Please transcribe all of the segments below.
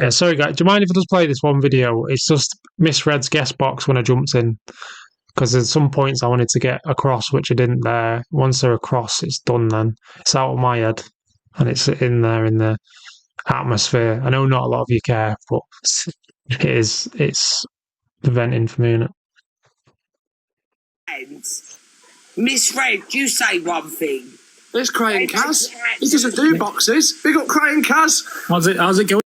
Yeah, sorry guys. Do you mind if I just play this one video? It's just misread's guest box when I jumped in. Because there's some points I wanted to get across which I didn't there. Once they're across, it's done then. It's out of my head. And it's in there in the atmosphere. I know not a lot of you care, but it is. It's venting for me, innit? Misread, you say one thing. There's Crying Kaz. He doesn't do boxes. Big up Crying Kaz. How's it going?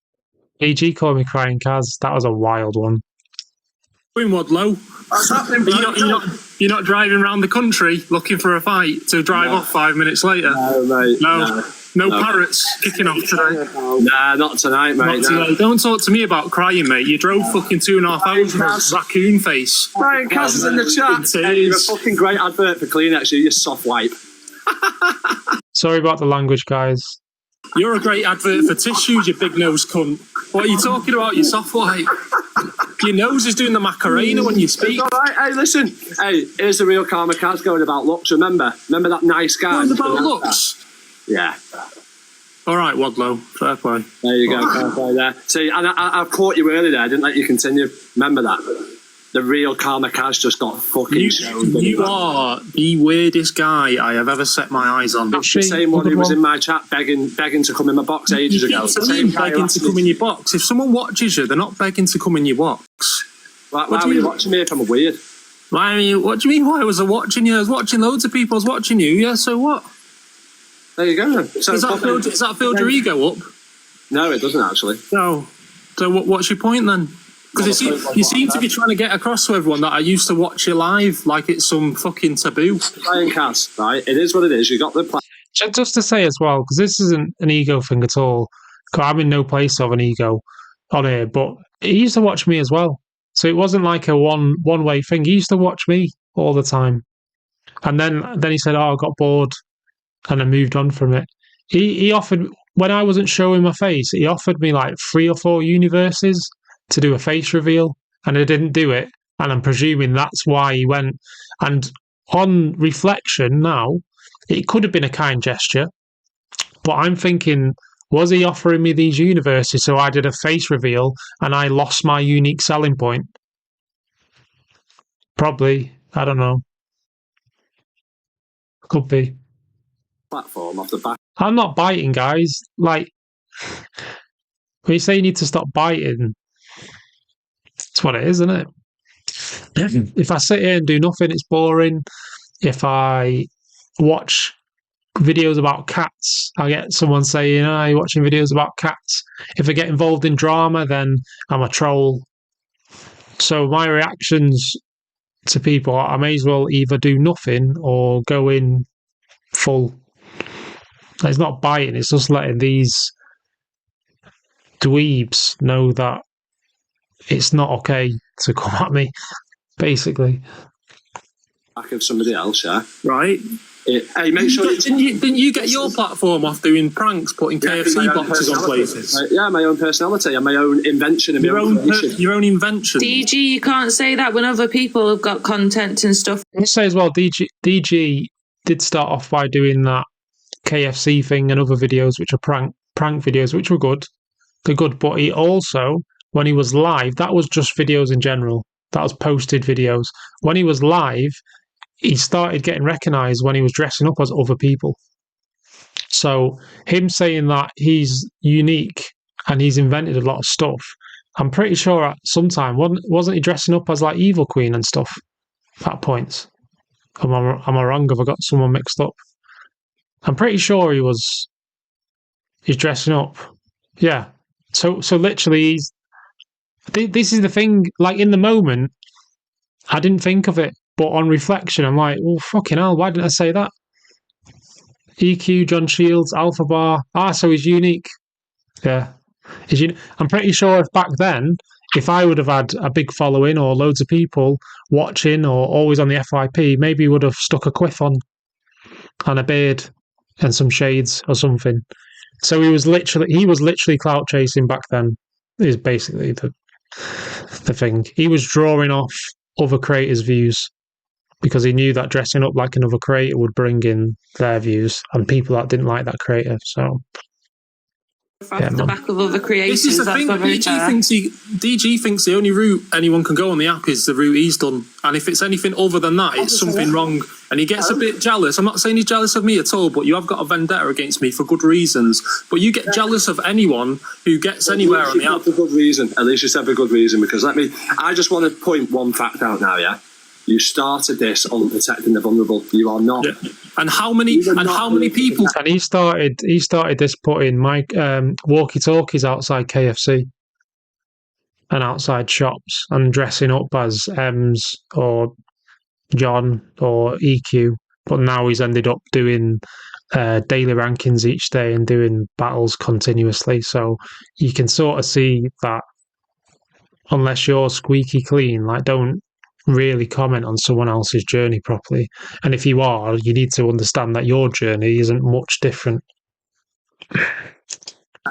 EG called me Crying Kaz. That was a wild one. Wadlow. What's happening, bro? You're not driving around the country looking for a fight to drive off 5 minutes later? No, mate. No parrots kicking off today? Nah, not tonight, mate. Not today. Don't talk to me about crying, mate. You drove fucking 2.5 hours with a raccoon face. Crying Kaz is in the chat. Hey, you're a fucking great advert for Kleenex, you soft wipe. Sorry about the language, guys. You're a great advert for tissues, you big nose cunt. What are you talking about, you soft wipe? Your nose is doing the Macarena when you speak. All right, hey, listen. Hey, here's the real Karma Kaz going about looks, remember? Remember that nice guy? Going about looks? Yeah. All right, Wadlow, fair play. There you go, fair play there. See, and I've caught you early there, I didn't let you continue. Remember that? The real Karma Kaz just got fucking shown. You are the weirdest guy I have ever set my eyes on. That's the same one who was in my chat begging to come in my box ages ago. Begging to come in your box. If someone watches you, they're not begging to come in your box. Why were you watching me if I'm weird? What do you mean, why was I watching you? I was watching loads of people. I was watching you. Yeah, so what? There you go. So does that build your ego up? No, it doesn't actually. No. So what's your point then? Because you seem to be trying to get across to everyone that I used to watch you live like it's some fucking taboo. Crying Kaz, right? It is what it is. You got the plan. Just to say as well, because this isn't an ego thing at all. Cause I'm in no place of an ego on here, but he used to watch me as well. So it wasn't like a one-way thing. He used to watch me all the time. And then he said, oh, I got bored and I moved on from it. He offered, when I wasn't showing my face, he offered me like 3 or 4 universes to do a face reveal, and I didn't do it. And I'm presuming that's why he went. And on reflection now, it could have been a kind gesture, but I'm thinking, was he offering me these universes so I did a face reveal and I lost my unique selling point? Probably. I don't know. Could be. Platform off the back. I'm not biting, guys. Like, when you say you need to stop biting, it's what it is, isn't it? If I sit here and do nothing, it's boring. If I watch videos about cats, I get someone saying, oh, you're watching videos about cats. If I get involved in drama, then I'm a troll. So my reactions to people, I may as well either do nothing or go in full. It's not biting, it's just letting these dweebs know that it's not okay to come at me, basically. Back of somebody else, yeah? Right. Hey, make sure didn't you get your platform off doing pranks, putting KFC boxes on places? Yeah, my own personality and my own invention and your own invention. DG, you can't say that when other people have got content and stuff. I say as well, DG did start off by doing that KFC thing and other videos, which are prank videos, which were good. They're good, but he also, when he was live, that was just videos in general. That was posted videos. When he was live, he started getting recognised when he was dressing up as other people. So him saying that he's unique and he's invented a lot of stuff, I'm pretty sure at some time, wasn't he dressing up as like Evil Queen and stuff at points? Am I wrong? Have I got someone mixed up? I'm pretty sure he's dressing up. Yeah. So literally this is the thing, like in the moment, I didn't think of it, but on reflection, I'm like, well, fucking hell, why didn't I say that? EQ, John Shields, Alpha Bar. So he's unique. Yeah. I'm pretty sure if back then, if I would have had a big following or loads of people watching or always on the FYP, maybe he would have stuck a quiff on and a beard and some shades or something. So he was literally clout chasing back then, is basically the thing. He was drawing off other creators' views because he knew that dressing up like another creator would bring in their views and people that didn't like that creator. So off the back of other creations. This is the thing. DG thinks the only route anyone can go on the app is the route he's done, and if it's anything other than that, it's something wrong. And he gets a bit jealous. I'm not saying he's jealous of me at all, but you have got a vendetta against me for good reasons. But you get jealous of anyone who gets anywhere on the app for good reason. At least you said for good reason, because I just want to point one fact out now. Yeah, you started this on protecting the vulnerable. You are not. Yeah. And how many people? And he started this putting walkie-talkies outside KFC and outside shops and dressing up as Ems or John or EQ. But now he's ended up doing daily rankings each day and doing battles continuously. So you can sort of see that unless you're squeaky clean, like, don't really comment on someone else's journey properly. And if you are, you need to understand that your journey isn't much different.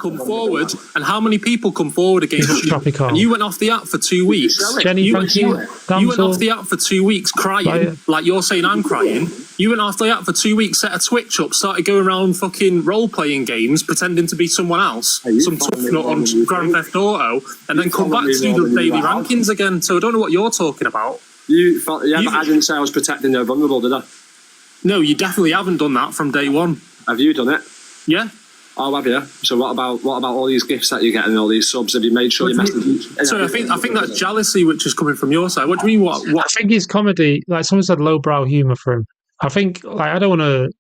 Come forward, and how many people come forward against you? Tropic. And you went off the app for 2 weeks. Jenny, you thank you. went off the app for 2 weeks crying, like you're saying I'm crying. You went off the app for 2 weeks, set a Twitch up, started going around fucking role-playing games, pretending to be someone else, some tough nut on Grand Theft Auto, and then come back to do the daily rankings again. So I don't know what you're talking about. But I didn't say I was protecting the vulnerable, did I? No, you definitely haven't done that from day one. Have you done it? Yeah. Oh, have you? So what about all these gifts that you're getting and all these subs? Have you made sure you message? So I think that's jealousy, which is coming from your side. What do you mean? What? I think his comedy, like someone said, lowbrow humour for him. I think, like, the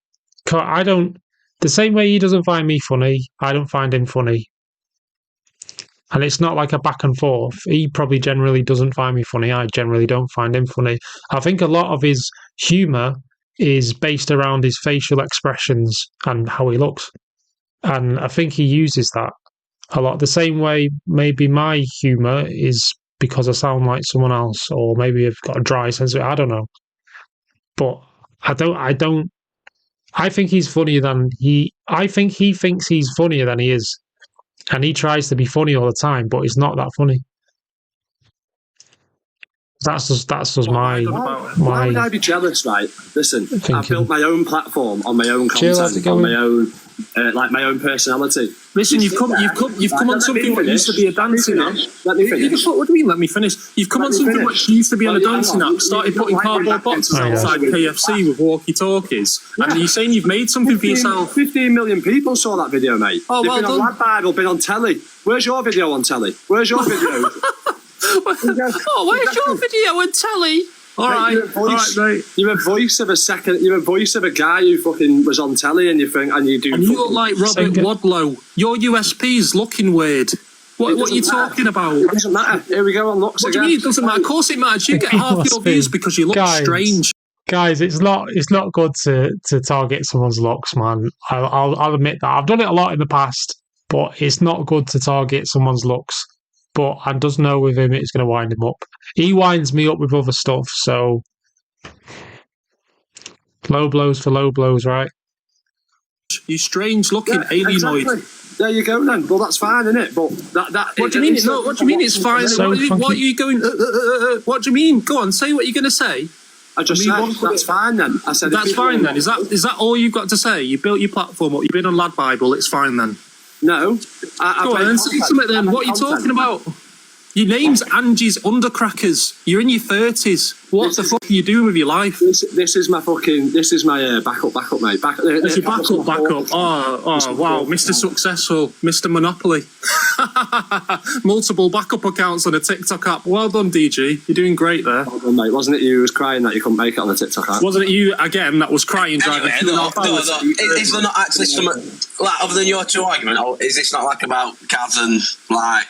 same way he doesn't find me funny, I don't find him funny. And it's not like a back and forth. He probably generally doesn't find me funny. I generally don't find him funny. I think a lot of his humour is based around his facial expressions and how he looks. And I think he uses that a lot. The same way maybe my humour is because I sound like someone else, or maybe I've got a dry sense of it. I don't know. But I think he's funnier than I think he thinks he's funnier than he is. And he tries to be funny all the time, but he's not that funny. That's just my. Why would I be jealous, right? Listen, I've built my own platform on my own content, on my own, my own personality. Listen, you've come on something that used to be a dancing app. Let me finish. What do you mean? Let me finish. You've come on something which used to be on a dancing app. Started putting cardboard boxes outside KFC with walkie-talkies, and you're saying you've made something for yourself. 15 million people saw that video, mate. Oh, well done. Been on Lad Bible, been on telly. Where's your video on telly? Where's your video? Where's your video on telly? All right, mate. You're a voice of a second. You're a voice of a guy who fucking was on telly, and you think, and you do. And you look like Robert Wadlow. Your USP's looking weird. What are you talking about? It doesn't matter. Here we go on looks again. What do you mean it doesn't matter? Of course it matters. You get half your views because you look strange. Guys, it's not good to target someone's looks, man. I'll admit that. I've done it a lot in the past, but it's not good to target someone's looks. But I just know with him it's going to wind him up. He winds me up with other stuff, so low blows for low blows, right? You strange looking alienoid. Exactly. There you go then. Well, that's fine, isn't it? But that what do you mean? What do you mean it's fine? So what are you going? What do you mean? Go on, say what you're going to say. I just said that's fine then. I said that's fine then. Is that all you've got to say? You built your platform up. You've been on Lad Bible. It's fine then. No. Go on, say something then. What are you talking about? Your name's Angie's Undercrackers. You're in your 30s. What the fuck are you doing with your life? This is my backup, mate. This is backup. Oh, wow. Mr. Successful. Mr. Monopoly. Multiple backup accounts on a TikTok app. Well done, DG. You're doing great there. Well done, mate. Wasn't it you who was crying that you couldn't make it on the TikTok app? Wasn't it you, again, that was crying driving Is there not actually some, like, other than your two arguments, or is this not like about Kaz and, like,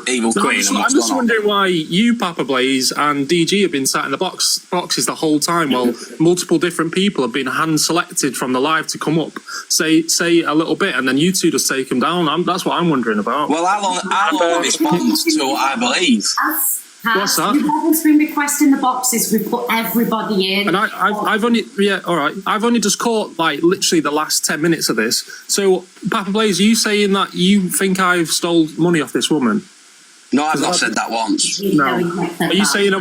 Evil Queen? I'm just wondering why you, Papa Blaze, and DG have been sat in the boxes the whole time while multiple different people have been hand-selected from the live to come up, say a little bit, and then you two just take them down. That's what I'm wondering about. Well, I'll respond to what I believe. What's that? Whoever's been requesting the boxes, we've put everybody in. And I've only, all right. I've only just caught like literally the last 10 minutes of this. So, Papa Blaze, are you saying that you think I've stole money off this woman? No, I've not said that once. No. Are you saying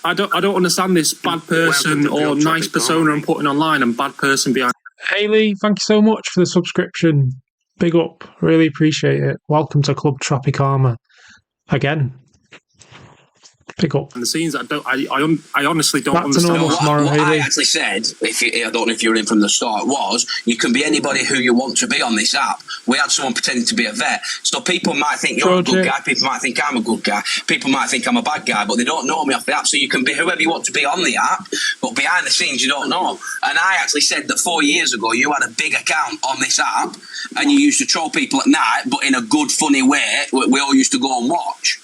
I don't understand this bad person or nice persona I'm putting online and bad person behind? Hayley, thank you so much for the subscription. Big up. Really appreciate it. Welcome to Club Tropic Armour. Again. Big up. And the scenes that I honestly don't Back to understand. normal tomorrow, what I Hayley. actually said, I don't know if you were in from the start, was you can be anybody who you want to be on this app. We had someone pretending to be a vet. So people might think you're a good guy, people might think I'm a good guy, people might think I'm a bad guy, but they don't know me off the app. So you can be whoever you want to be on the app, but behind the scenes you don't know. And I actually said that 4 years ago you had a big account on this app and you used to troll people at night, but in a good, funny way we all used to go and watch.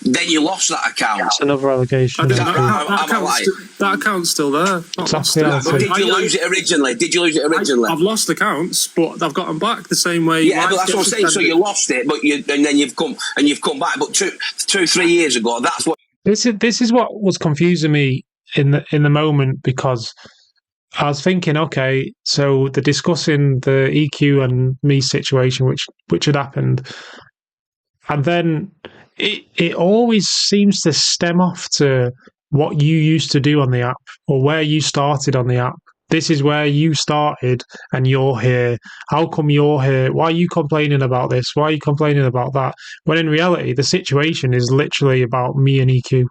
Then you lost that account. That's another allegation. That account's still there. Exactly. Did you lose it originally? I've lost accounts, but I've got them back the same way. Yeah, but that's what I'm saying. So you lost it, but and then you've come back. But 3 years ago, that's what. This is what was confusing me in the moment, because I was thinking, okay, so they're discussing the EQ and me situation, which had happened, and then it always seems to stem off to what you used to do on the app or where you started on the app. This is where you started and you're here. How come you're here? Why are you complaining about this? Why are you complaining about that? When in reality, the situation is literally about me and EQ.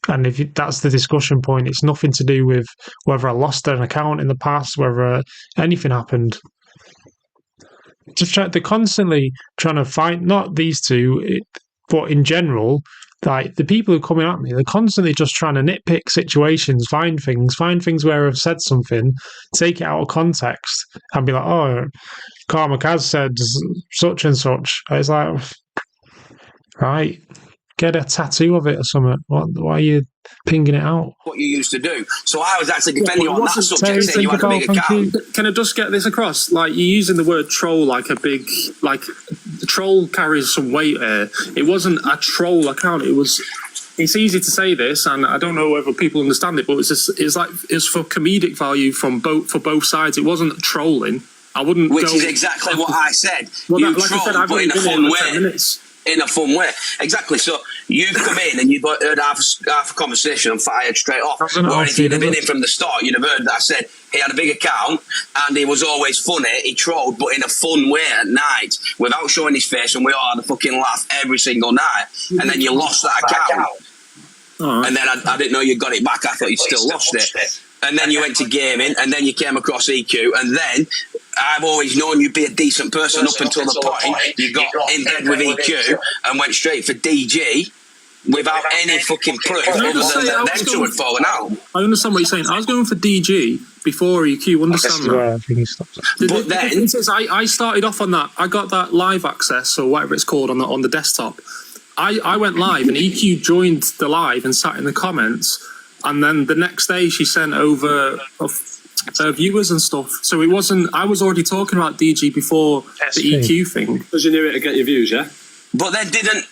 And if that's the discussion point, it's nothing to do with whether I lost an account in the past, whether anything happened. They're constantly trying to find, not these two, but in general, like the people who are coming at me, they're constantly just trying to nitpick situations, find things where I've said something, take it out of context, and be like, oh, Karma Kaz said such and such. It's like, right, get a tattoo of it or something. Why are you pinging it out? What you used to do. So I was actually defending you on that subject, saying you had a big account. Can I just get this across? Like, you're using the word troll like a big, like, the troll carries some weight here. It wasn't a troll account. It's easy to say this, and I don't know whether people understand it, but it's for comedic value for both sides. It wasn't trolling. I wouldn't. Which is exactly what I said. Well, you like I said, I've but in a been fun in way. 10 minutes. In a fun way. Exactly. So you've come in and you've heard half a conversation and fired straight off. Or if you'd have been in from the start, you'd have heard that I said he had a big account and he was always funny. He trolled, but in a fun way at night without showing his face, and we all had a fucking laugh every single night. And then you lost that account. Right. And then I didn't know you got it back. I thought you'd still lost it. And then you went to gaming, and then you came across EQ, and then I've always known you'd be a decent person up until the point you got in bed with EQ and went straight for DG without any fucking proof other than them two had fallen out. I understand what you're saying. I was going for DG before EQ. Understand that? I think he stopped. But then I started off on that. I got that live access or whatever it's called on the desktop. I went live and EQ joined the live and sat in the comments. And then the next day she sent over viewers and stuff. So it wasn't. I was already talking about DG before the EQ thing. Because you knew it to get your views, yeah. But then didn't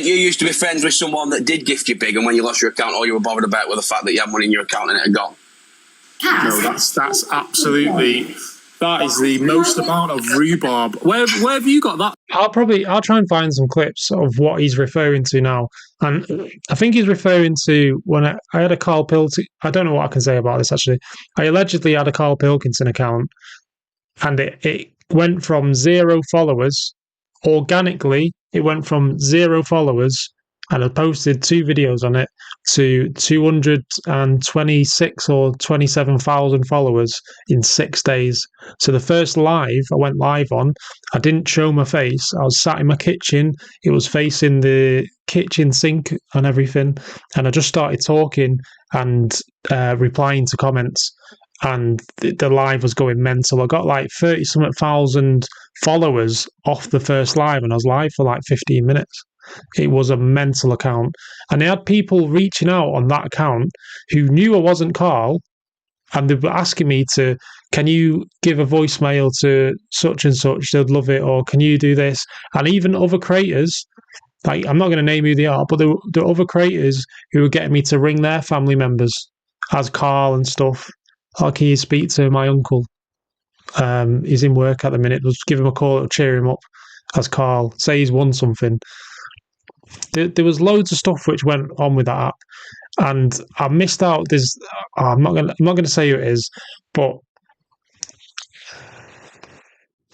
you used to be friends with someone that did gift you big, and when you lost your account, all you were bothered about was the fact that you had money in your account and it had gone? No, that's absolutely. That is the most amount of rhubarb. Where have you got that? I'll try and find some clips of what he's referring to now. And I think he's referring to when I had a Carl Pilkington. I don't know what I can say about this, actually. I allegedly had a Carl Pilkington account, and it went from 0 followers. Organically, it went from 0 followers, and I posted 2 videos on it, to 226 or 27,000 followers in 6 days. So the first live I went live on, I didn't show my face. I was sat in my kitchen. It was facing the kitchen sink and everything. And I just started talking and replying to comments. And the live was going mental. I got like 30-something thousand followers off the first live, and I was live for like 15 minutes. It was a mental account. And they had people reaching out on that account who knew I wasn't Carl, and they were asking me can you give a voicemail to such and such? They'd love it. Or can you do this? And even other creators, like, I'm not going to name who they are, but there were other creators who were getting me to ring their family members as Carl and stuff. How can you speak to my uncle? He's in work at the minute. Just give him a call, it'll cheer him up as Carl. Say he's won something. There was loads of stuff which went on with that app, and I missed out. I'm not gonna say who it is, but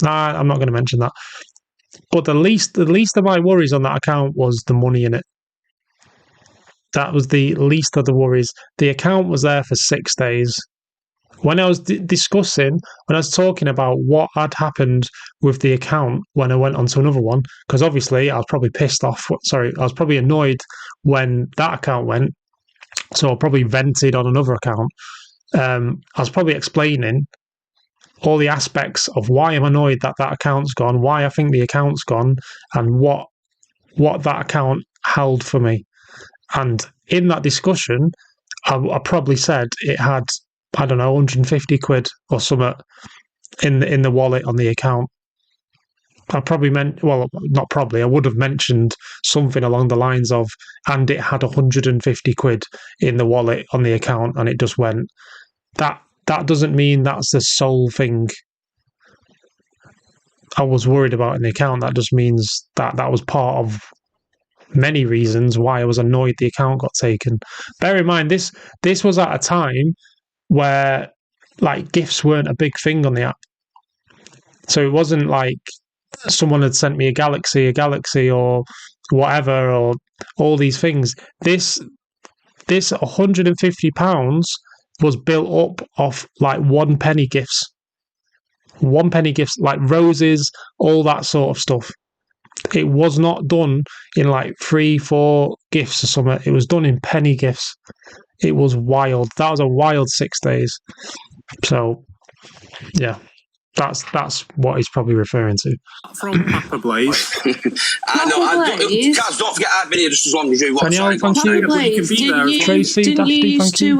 Nah, I'm not going to mention that. But the least of my worries on that account was the money in it. That was the least of the worries. The account was there for 6 days. When I was when I was talking about what had happened with the account when I went on to another one, because obviously I was probably pissed off. Sorry, I was probably annoyed when that account went. So I probably vented on another account. I was probably explaining all the aspects of why I'm annoyed that account's gone, why I think the account's gone, and what that account held for me. And in that discussion, I probably said it had, I don't know, 150 quid or something in the wallet on the account. I probably not probably, I would have mentioned something along the lines of, and it had 150 quid in the wallet on the account and it just went. That doesn't mean that's the sole thing I was worried about in the account. That just means that was part of many reasons why I was annoyed the account got taken. Bear in mind, this was at a time where like gifts weren't a big thing on the app. So it wasn't like someone had sent me a galaxy or whatever, or all these things. This £150 was built up off like 1 penny gifts. 1 penny gifts, like roses, all that sort of stuff. It was not done in like 3-4 gifts or something. It was done in penny gifts. It was wild. That was a wild 6 days. So, yeah. That's what he's probably referring to. From Papa Blaze. I know. Guys, don't forget I've been here just as long as you want. Danielle, thank you. Blaze, didn't you used to,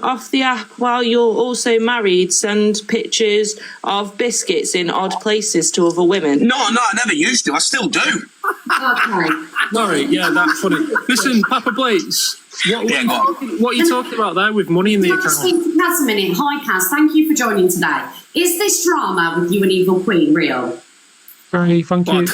off the app while you're also married, send pictures of biscuits in odd places to other women? No, I never used to. I still do. Okay. Sorry, yeah, that's funny. Listen, Papa Blaze, what are you talking about there with money in the account? Just speak to Kaz a minute. Hi, Kaz. Thank you for joining today. Is this drama with you and Evil Queen real? Right, thank you.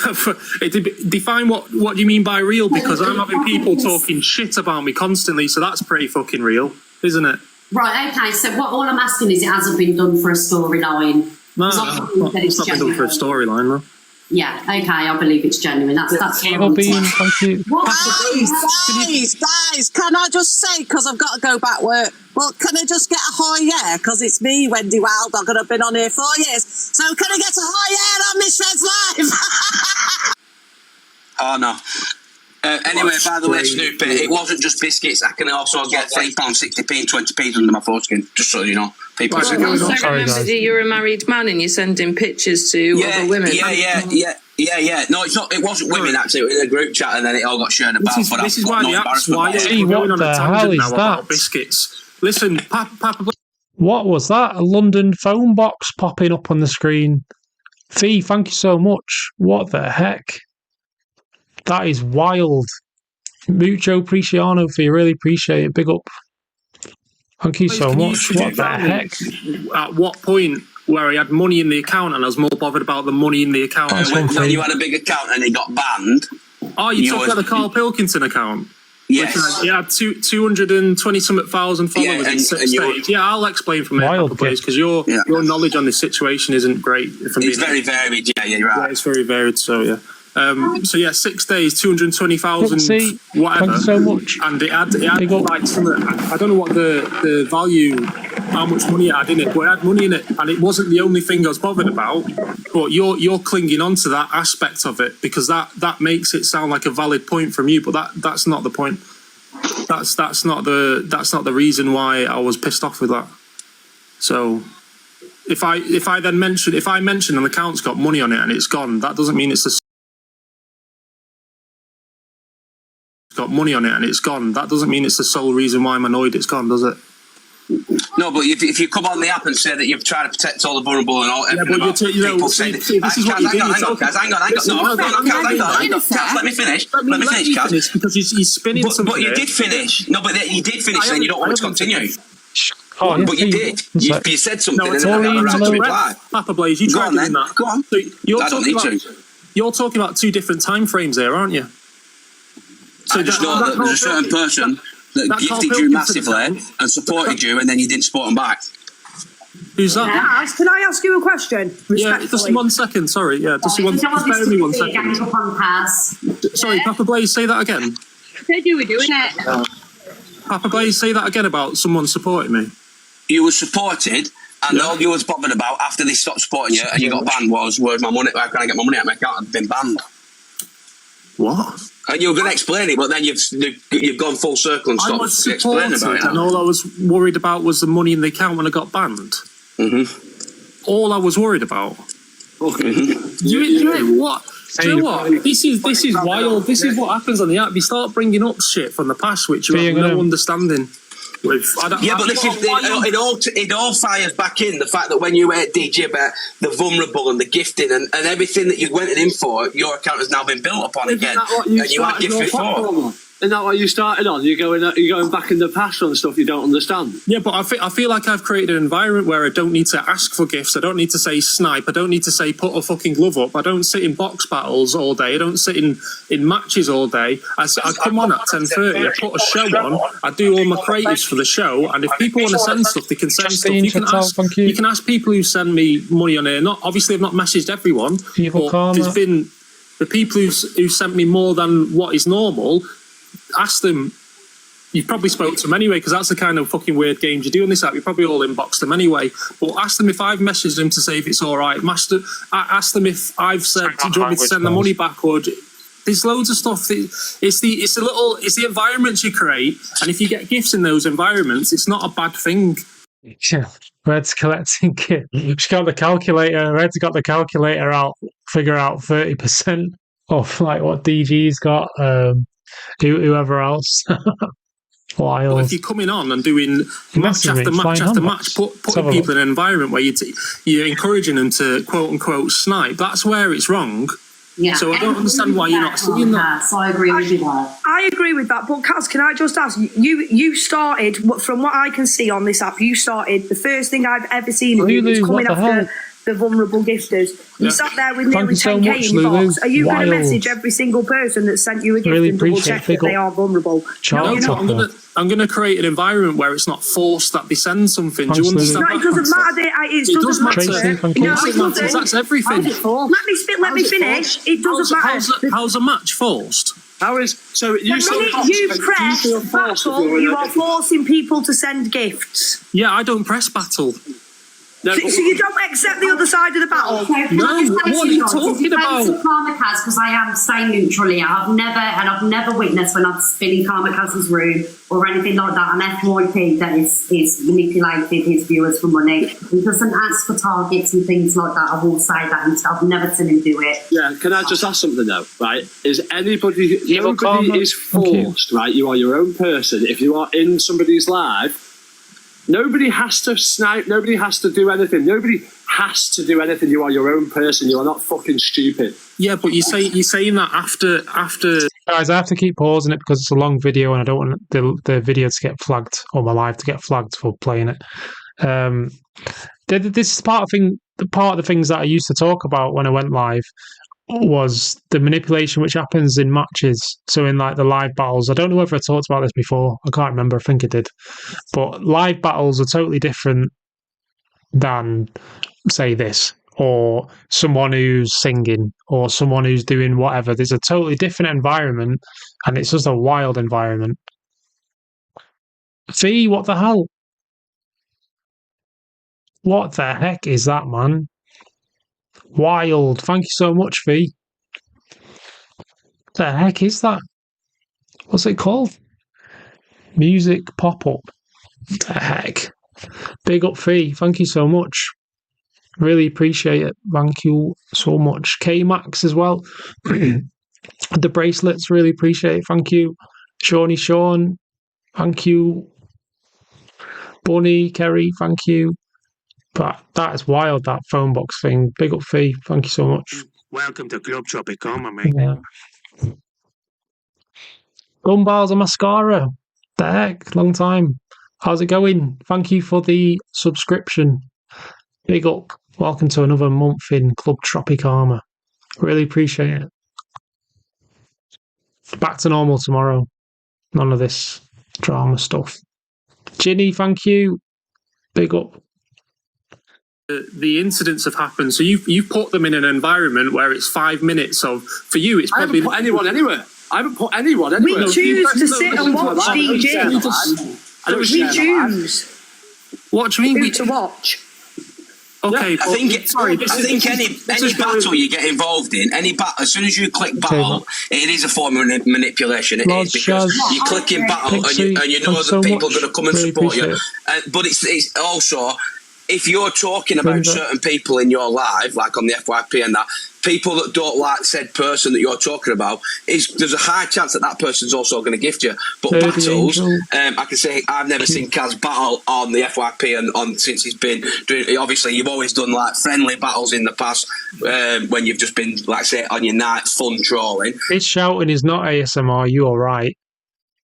Define what do you mean by real? Because I'm having people talking shit about me constantly, so that's pretty fucking real, isn't it? Right, okay. So all I'm asking is, it hasn't been done for a storyline. No, it's not been done for a storyline, though. Yeah, okay, I believe it's genuine. That's Evil Bean, thank you. Guys, can I just say, because I've got to go back work, well, can I just get a high yeah? Because it's me, Wendy Wild Dog, and I've been on here 4 years. So can I get a high yeah on Miss Red's live? Oh, no. Anyway, by the way, Snoop, it wasn't just biscuits. I can also get £3.60p and 20p under my foreskin, just so you know. People also remember that you're a married man and you're sending pictures to other women. Yeah. No, it's not. It wasn't women, actually. It was in a group chat, and then it all got shared about. This is why the app's why you're going on a tangent now about biscuits. Listen, Papa. What was that? A London phone box popping up on the screen. Fee, thank you so much. What the heck? That is wild. Mucho Preciano, Fee. Really appreciate it. Big up. Thank you so much. What the heck? At what point where he had money in the account and I was more bothered about the money in the account? When you had a big account and it got banned. Oh, you talking about the Carl Pilkington account? Yes. He had 220-something thousand followers in 6 days. Yeah, I'll explain from there, because your knowledge on this situation isn't great. It's very varied, yeah, you're right. Yeah, it's very varied, so yeah. 6 days, 220,000, whatever. Thanks so much. And it had like some, I don't know what the value, how much money it had in it, but it had money in it, and it wasn't the only thing I was bothered about. But you're clinging on to that aspect of it because that makes it sound like a valid point from you, but that's not the point. That's not the reason why I was pissed off with that. So if I mention an account's got money on it and it's gone, that doesn't mean it's the got money on it and it's gone. That doesn't mean it's the sole reason why I'm annoyed it's gone, does it? No, but if you come on the app and say that you're trying to protect all the vulnerable and all, people say this is what you do. Hang on, Kaz, let me finish. Kaz. Because he's spinning something. But you did finish. No, but you did finish, and you don't want it to continue. But you did. You said something, and then I got around to reply. Papa Blaze, you tried doing that. Go on. So I don't need to. You're talking about 2 different time frames there, aren't you? So I just know that there's a certain person that gifted you massively and supported you, and then you didn't support them back. Who's that? Kaz, can I ask you a question? Yeah, just 1 second. Sorry. Yeah, just bear me 1 second. Sorry, Papa Blaze, say that again. Said you were doing it. Papa Blaze, say that again about someone supporting me. You were supported, and all you was bothered about after they stopped supporting you and you got banned was, where's my money? How can I get my money out of my account? I've been banned. What? And you were going to explain it, but then you've gone full circle and I was stopped explaining about it. And all I was worried about was the money in the account when I got banned. All I was worried about. Okay. What? Do you know what? This is wild. This is what happens on the app. You start bringing up shit from the past, which you have no understanding with. But it all fires back in the fact that when you hate DJ about the vulnerable and the gifting and everything that you went in for, your account has now been built upon again, and you had gift before. Isn't that what you started on? You're going back in the past on stuff you don't understand. Yeah, but I feel like I've created an environment where I don't need to ask for gifts. I don't need to say snipe. I don't need to say put a fucking glove up. I don't sit in box battles all day. I don't sit in matches all day. I come on at 10:30. I put a show on. I do all my creatives for the show. And if people want to send stuff, they can send stuff. You can ask people who send me money on here. Obviously, I've not messaged everyone. But there's been the people who sent me more than what is normal. Ask them. You've probably spoke to them anyway, because that's the kind of fucking weird games you do on this app. You probably all inboxed them anyway. But ask them if I've messaged them to say if it's all right. Ask them if I've said, do you want me to send the money back? Or there's loads of stuff. It's the environments you create, and if you get gifts in those environments, it's not a bad thing. Yeah, Red's collecting it. She's got the calculator. Red's got the calculator out. Figure out 30% of like what DG's got. Whoever else. Wild. Well, if you're coming on and doing match after match after match, putting people in an environment where you're encouraging them to quote unquote snipe, that's where it's wrong. Yeah. So I don't understand why you're not seeing that. So I agree with you there. I agree with that, but Kaz, can I just ask you started, from what I can see on this app, you started, the first thing I've ever seen of you was coming after the vulnerable gifters. You sat there with nearly 10k in box. Are you going to message every single person that sent you a gift and double check that they are vulnerable? No, I'm going to create an environment where it's not forced that they send something. Do you understand? No, it doesn't matter. It doesn't matter. That's everything. Let me finish. It doesn't matter. How's a match forced? How is so? You the minute you press battle, you are forcing people to send gifts. Yeah, I don't press battle. No, so you don't accept the other side of the battle? No, what are you talking about? Karma Kaz, because I am staying neutral here. I've never witnessed when I've been in Karma Kaz's room or anything like that. An FYP that is manipulated his viewers for money. He doesn't ask for targets and things like that. I will say that, and I've never seen him do it. Yeah, can I just ask something though? Right? Nobody is forced, right? You are your own person. If you are in somebody's live, nobody has to snipe. Nobody has to do anything. Nobody has to do anything. You are your own person. You are not fucking stupid. Yeah, but you're saying that after. Guys, I have to keep pausing it because it's a long video and I don't want the video to get flagged or my live to get flagged for playing it. This is part of the things that I used to talk about when I went live was the manipulation which happens in matches. So in like the live battles, I don't know whether I talked about this before. I can't remember. I think I did. But live battles are totally different than, say, this, or someone who's singing, or someone who's doing whatever. There's a totally different environment, and it's just a wild environment. Fee, what the hell? What the heck is that, man? Wild. Thank you so much, Fee. The heck is that? What's it called? Music pop-up. The heck? Big up, Fee. Thank you so much. Really appreciate it. Thank you so much. K-Max as well. The bracelets, really appreciate it. Thank you. Shawnee Sean. Thank you. Bunny, Kerry, thank you. But that is wild, that phone box thing. Big up, Fee. Thank you so much. Welcome to Club Tropic, mate. Yeah. Gumbars and mascara. The heck? Long time. How's it going? Thank you for the subscription. Big up. Welcome to another month in Club Tropic Armour. Really appreciate it. Back to normal tomorrow. None of this drama stuff. Ginny, thank you. Big up. the incidents have happened. So you've put them in an environment where it's 5 minutes of, for you, it's probably. I haven't put anyone anywhere. I haven't put anyone anywhere. We choose to sit and watch DJ. We choose. What do you mean? Who to watch? Okay, I think any battle you get involved in, as soon as you click battle, it is a form of manipulation. It is because you click in battle and you know that people are going to come and support you. But it's also, if you're talking about certain people in your life, like on the FYP and that, people that don't like said person that you're talking about, there's a high chance that person's also going to gift you. But battles, I can say I've never seen Kaz battle on the FYP and since he's been doing. Obviously, you've always done like friendly battles in the past when you've just been, like say, on your night fun trolling. This shouting is not ASMR. You are right.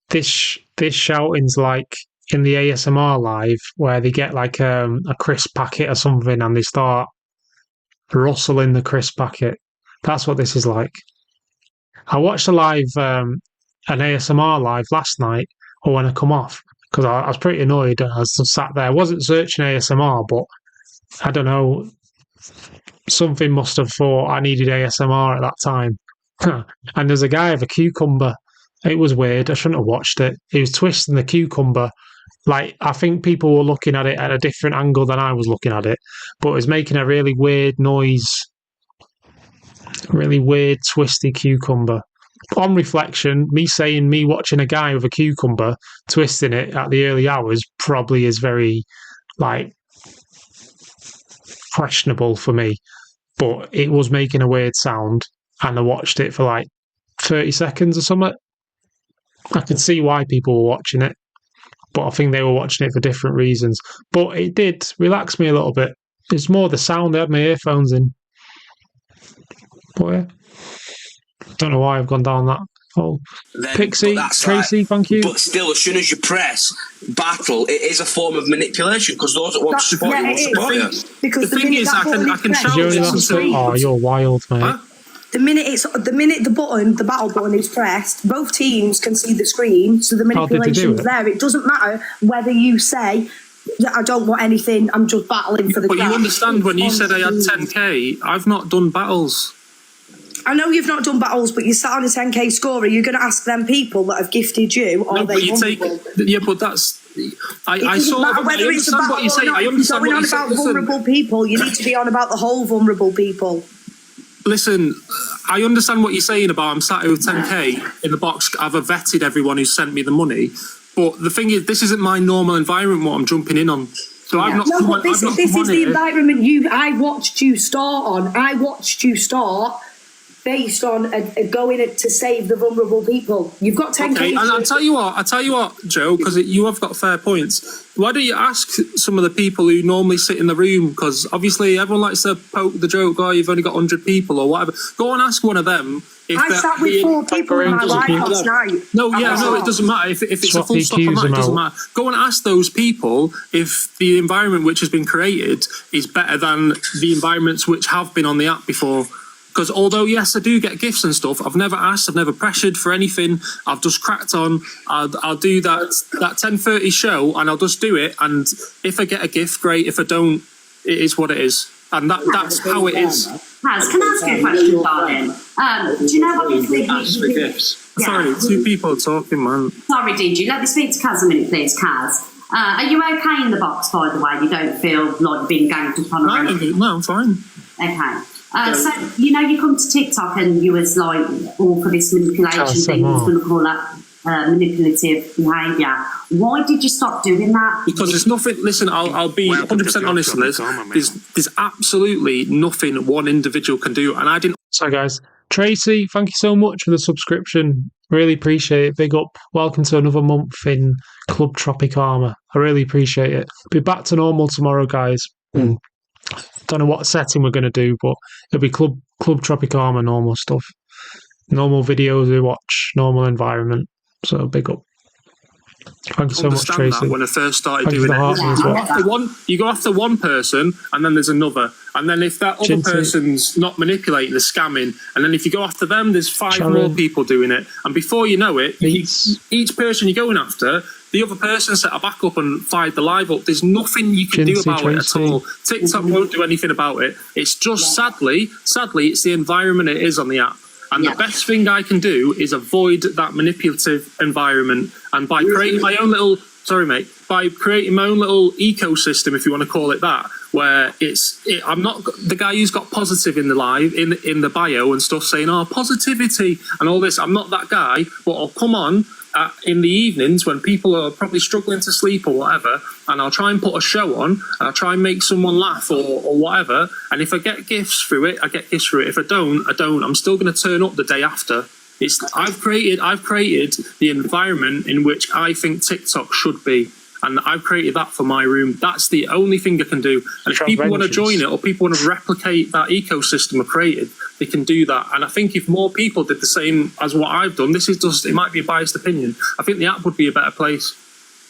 This shouting's like in the ASMR live where they get like a crisp packet or something and they start rustling the crisp packet. That's what this is like. I watched a live, an ASMR live last night, or when I come off, because I was pretty annoyed. I was sat there. I wasn't searching ASMR, but I don't know. Something must have thought I needed ASMR at that time. And there's a guy with a cucumber. It was weird. I shouldn't have watched it. He was twisting the cucumber. Like, I think people were looking at it at a different angle than I was looking at it, but it was making a really weird noise, really weird, twisty cucumber. On reflection, me watching a guy with a cucumber twisting it at the early hours probably is very, like, questionable for me, but it was making a weird sound, and I watched it for like 30 seconds or something. I could see why people were watching it, but I think they were watching it for different reasons. But it did relax me a little bit. It's more the sound. I had my earphones in. But yeah, don't know why I've gone down that hole. Pixie, Tracy, thank you. But still, as soon as you press battle, it is a form of manipulation because those that want to support you will support you. Because the thing is, I can shout oh, you're wild, mate. Huh? The minute the battle button is pressed, both teams can see the screen, so the manipulation's there. It doesn't matter whether you say, yeah, I don't want anything, I'm just battling for the But cash. you understand, when you said I had 10k, I've not done battles. I know you've not done battles, but you sat on a 10k score. Are you going to ask them people that have gifted you, or they vulnerable? Yeah, but that's... I sort of understand what you say. I understand what you say. If you're going on about vulnerable people, you need to be on about the whole vulnerable people. Listen, I understand what you're saying about I'm sat here with 10k in the box. I've vetted everyone who sent me the money. But the thing is, this isn't my normal environment, what I'm jumping in on. So I've not. No, but this is the environment I watched you start on. I watched you start based on going to save the vulnerable people. You've got 10k. Okay, and I'll tell you what, Joe, because you have got fair points. Why don't you ask some of the people who normally sit in the room? Because obviously everyone likes to poke the joke, oh, you've only got 100 people or whatever. Go and ask one of them. I sat with 4 people in my life last night. No, it doesn't matter. If it's a full stop on that, it doesn't matter. Go and ask those people if the environment which has been created is better than the environments which have been on the app before. Because although, yes, I do get gifts and stuff, I've never asked, I've never pressured for anything. I've just cracked on. I'll do that 10:30 show and I'll just do it. And if I get a gift, great. If I don't, it is what it is. And that's how it is. Kaz, can I ask you a question, darling? Do you know what Sorry, 2 people are talking, man. Sorry, Digi. Let me speak to Kaz a minute, please, Kaz. Are you okay in the box, by the way? You don't feel like being ganged up on? No, I'm fine. Okay. So, you know, you come to TikTok and you was like all for this manipulation thing, I was going to call that manipulative behaviour. Why did you stop doing that? Because there's nothing, listen, I'll be 100% honest with this. There's absolutely nothing one individual can do, and I didn't... So guys, Tracy, thank you so much for the subscription. Really appreciate it. Big up. Welcome to another month in Club Tropic Armour. I really appreciate it. Be back to normal tomorrow, guys. Don't know what setting we're going to do, but it'll be Club Tropic Armour, normal stuff. Normal videos we watch, normal environment. So big up. Thank you so much, understand Tracy. that when I first started Thank you doing for it. the heart as well. You go after one person, and then there's another, and then if that other person's not manipulating, they're scamming, and then if you go after them, there's 5 more people doing it, and before you know it, each person you're going after, the other person set a backup and fired the live up. There's nothing you can do about it at all. TikTok won't do anything about it. It's just sadly, it's the environment it is on the app. And the best thing I can do is avoid that manipulative environment. And by creating my own little, by creating my own little ecosystem, if you want to call it that, where I'm not the guy who's got positive in the live, in the bio and stuff saying, oh, positivity and all this. I'm not that guy, but I'll come on in the evenings when people are probably struggling to sleep or whatever, and I'll try and put a show on, and I'll try and make someone laugh or whatever, and if I get gifts through it, I get gifts through it. If I don't, I don't. I'm still going to turn up the day after. I've created the environment in which I think TikTok should be, and I've created that for my room. That's the only thing I can do. And if people want to join it or people want to replicate that ecosystem I've created, they can do that. And I think if more people did the same as what I've done, it might be a biased opinion, I think the app would be a better place.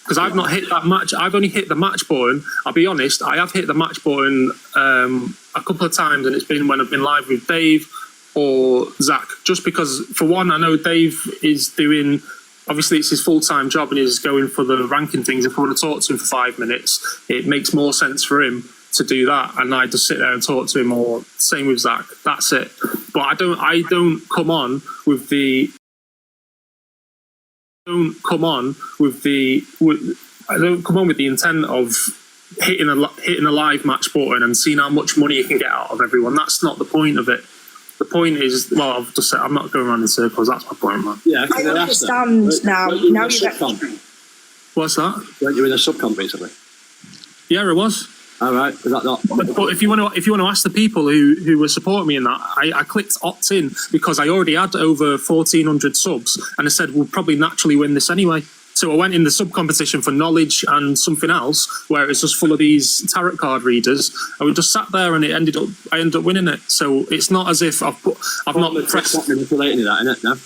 Because I've not hit that match. I've only hit the match button. I'll be honest, I have hit the match button a couple of times, and it's been when I've been live with Dave or Zach. Just because, for one, I know Dave is doing, obviously it's his full-time job and he's going for the ranking things. If I want to talk to him for 5 minutes, it makes more sense for him to do that, and I just sit there and talk to him. Or same with Zach. That's it. But I don't come on with the intent of hitting a live match button and seeing how much money you can get out of everyone. That's not the point of it. The point is, well, I've just said I'm not going around in circles. That's my point, man. Yeah, I understand now. Now you get. What's that? Weren't you in a subcomp recently? Yeah, it was. All right, is that not? But if you want to ask the people who were supporting me in that, I clicked opt in because I already had over 1,400 subs, and I said we'll probably naturally win this anyway. So I went in the sub competition for knowledge and something else, where it was just full of these tarot card readers, and we just sat there, and I ended up winning it. So it's not as if I've not pressed. Manipulating that, innit? No.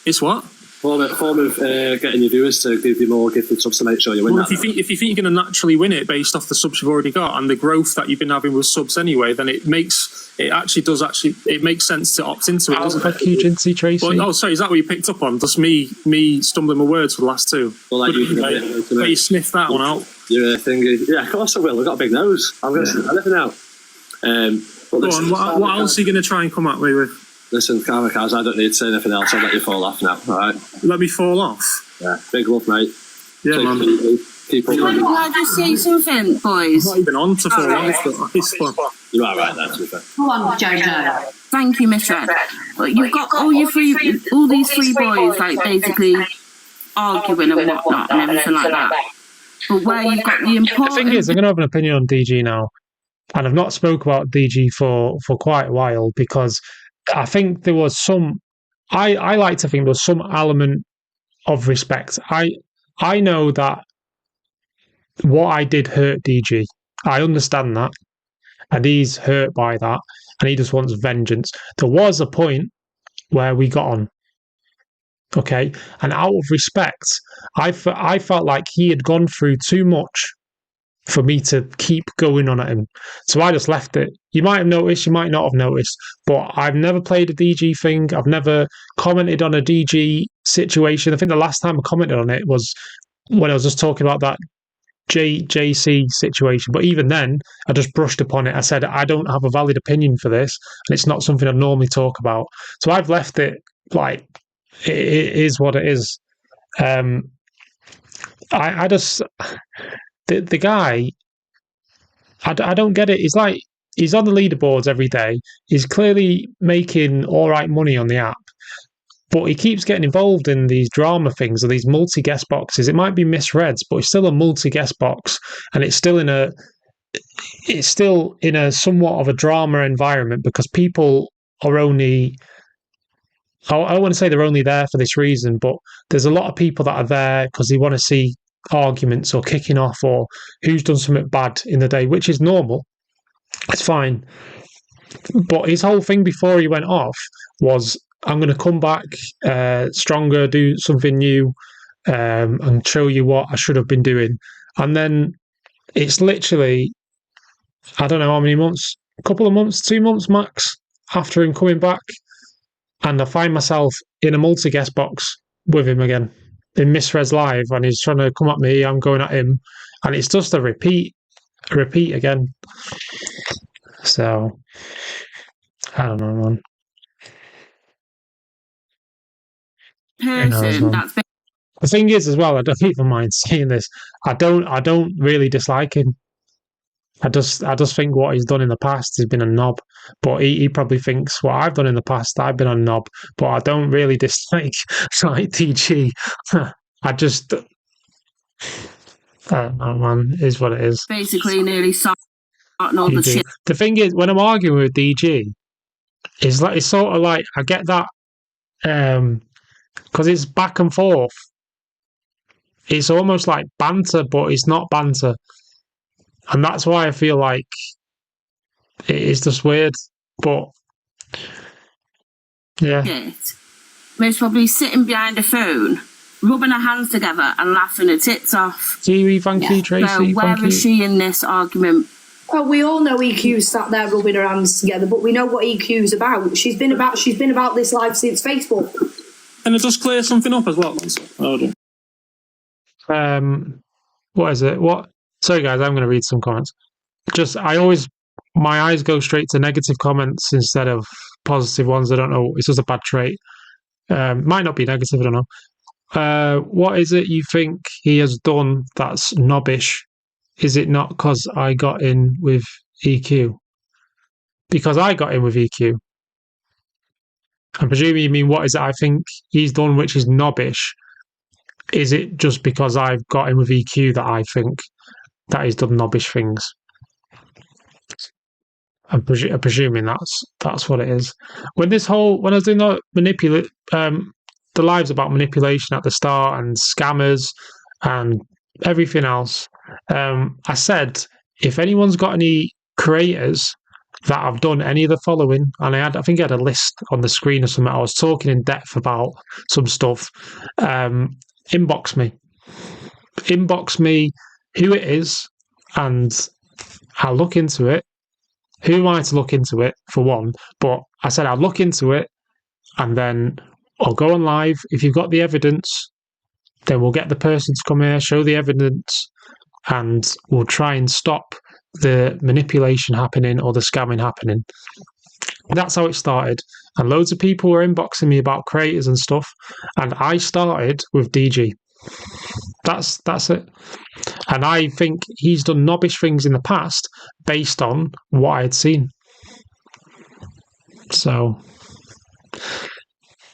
It's what? Form of getting your viewers to give you more gifted subs to make sure you win. Well, if you think you're going to naturally win it based off the subs you've already got and the growth that you've been having with subs anyway, then it makes sense to opt into it. Thank you, Jinty, Tracy. Well, sorry, is that what you picked up on? Just me stumbling my words for the last two. Well, like you sniff that one out. Your thing is, yeah, of course I will. I've got a big nose. I'm going to sniff anything out. Go on, what else are you going to try and come at me with? Listen, Kamikaze, I don't need to say anything else. I'll let you fall off now, all right? Let me fall off? Yeah, big love, mate. Yeah, man. Can I just say something, boys? I'm not even on to fall off, but it's fun. You are right there, to be fair. Go on, Jojo. Thank you, Miss Red. But you've got all these three boys, like, basically arguing and whatnot and everything like that. But where you've got the important... The thing is, I'm going to have an opinion on DG now. And I've not spoke about DG for quite a while, because I think there was some... I like to think there was some element of respect. I know that what I did hurt DG. I understand that. And he's hurt by that. And he just wants vengeance. There was a point where we got on. Okay? And out of respect, I felt like he had gone through too much for me to keep going on at him. So I just left it. You might have noticed, you might not have noticed, but I've never played a DG thing. I've never commented on a DG situation. I think the last time I commented on it was when I was just talking about that JC situation. But even then, I just brushed upon it. I said, I don't have a valid opinion for this, and it's not something I'd normally talk about. So I've left it like it is what it is. I just... The guy, I don't get it. He's on the leaderboards every day. He's clearly making all right money on the app, but he keeps getting involved in these drama things or these multi-guest boxes. It might be misreads, but it's still a multi-guest box, and it's still in a somewhat of a drama environment, because people are only... I want to say they're only there for this reason, but there's a lot of people that are there because they want to see arguments or kicking off or who's done something bad in the day, which is normal. It's fine. But his whole thing before he went off was, I'm going to come back stronger, do something new, and show you what I should have been doing. And then it's literally, I don't know how many months, a couple of months, 2 months max after him coming back, and I find myself in a multi-guest box with him again in Misread's Live, and he's trying to come at me, I'm going at him, and it's just a repeat again. So, I don't know, man. Person that's been. The thing is, as well, I don't even mind saying this. I don't really dislike him. I just think what he's done in the past has been a knob. But he probably thinks what I've done in the past, I've been a knob. But I don't really dislike DG. I just, I don't know, man. It is what it is. Basically, nearly starting all the shit. The thing is, when I'm arguing with DG, it's sort of like I get that, because it's back and forth. It's almost like banter, but it's not banter. And that's why I feel like it is just weird. But, yeah. Most probably sitting behind a phone, rubbing her hands together and laughing her tits off. Kiwi, thank you, Tracy. So where is she in this argument? Well, we all know EQ's sat there rubbing her hands together, but we know what EQ's about. She's been about this live since Facebook. Can I just clear something up as well? What is it? What? Sorry, guys, I'm going to read some comments. My eyes go straight to negative comments instead of positive ones. I don't know. It's just a bad trait. Might not be negative. I don't know. What is it you think he has done that's knobbish? Is it not because I got in with EQ? Because I got in with EQ. I'm presuming you mean what is it I think he's done which is knobbish? Is it just because I've got in with EQ that I think that he's done knobbish things? I'm presuming that's what it is. When I was doing the lives about manipulation at the start and scammers and everything else, I said if anyone's got any creators that have done any of the following, and I think I had a list on the screen or something. I was talking in depth about some stuff. Inbox me who it is, and I'll look into it. Who am I to look into it, for one? But I said I'll look into it, and then I'll go on live. If you've got the evidence, then we'll get the person to come here, show the evidence, and we'll try and stop the manipulation happening or the scamming happening. That's how it started. And loads of people were inboxing me about creators and stuff, and I started with DG. That's it. And I think he's done knobbish things in the past based on what I had seen. So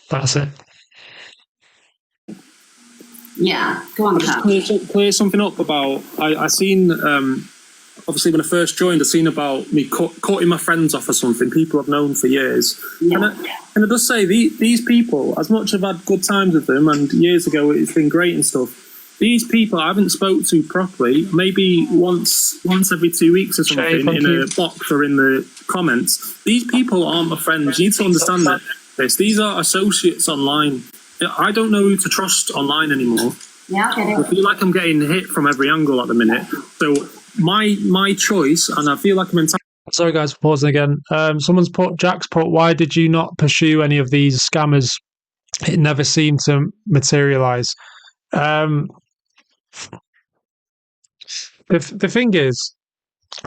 that's it. Yeah, go on, Kat. Clear something up about. I seen. Obviously, when I first joined, I seen about me cutting my friends off or something. People I've known for years. Yeah. And I just say these people, as much as I've had good times with them, and years ago it's been great and stuff. These people I haven't spoke to properly. Maybe once every 2 weeks or something in a box or in the comments. These people aren't my friends. You need to understand that. These are associates online. I don't know who to trust online anymore. Yeah, I get it. I feel like I'm getting hit from every angle at the minute. So my choice, and I feel like I'm entitled. Sorry, guys, for pausing again. Jack's put, why did you not pursue any of these scammers? It never seemed to materialize. The thing is,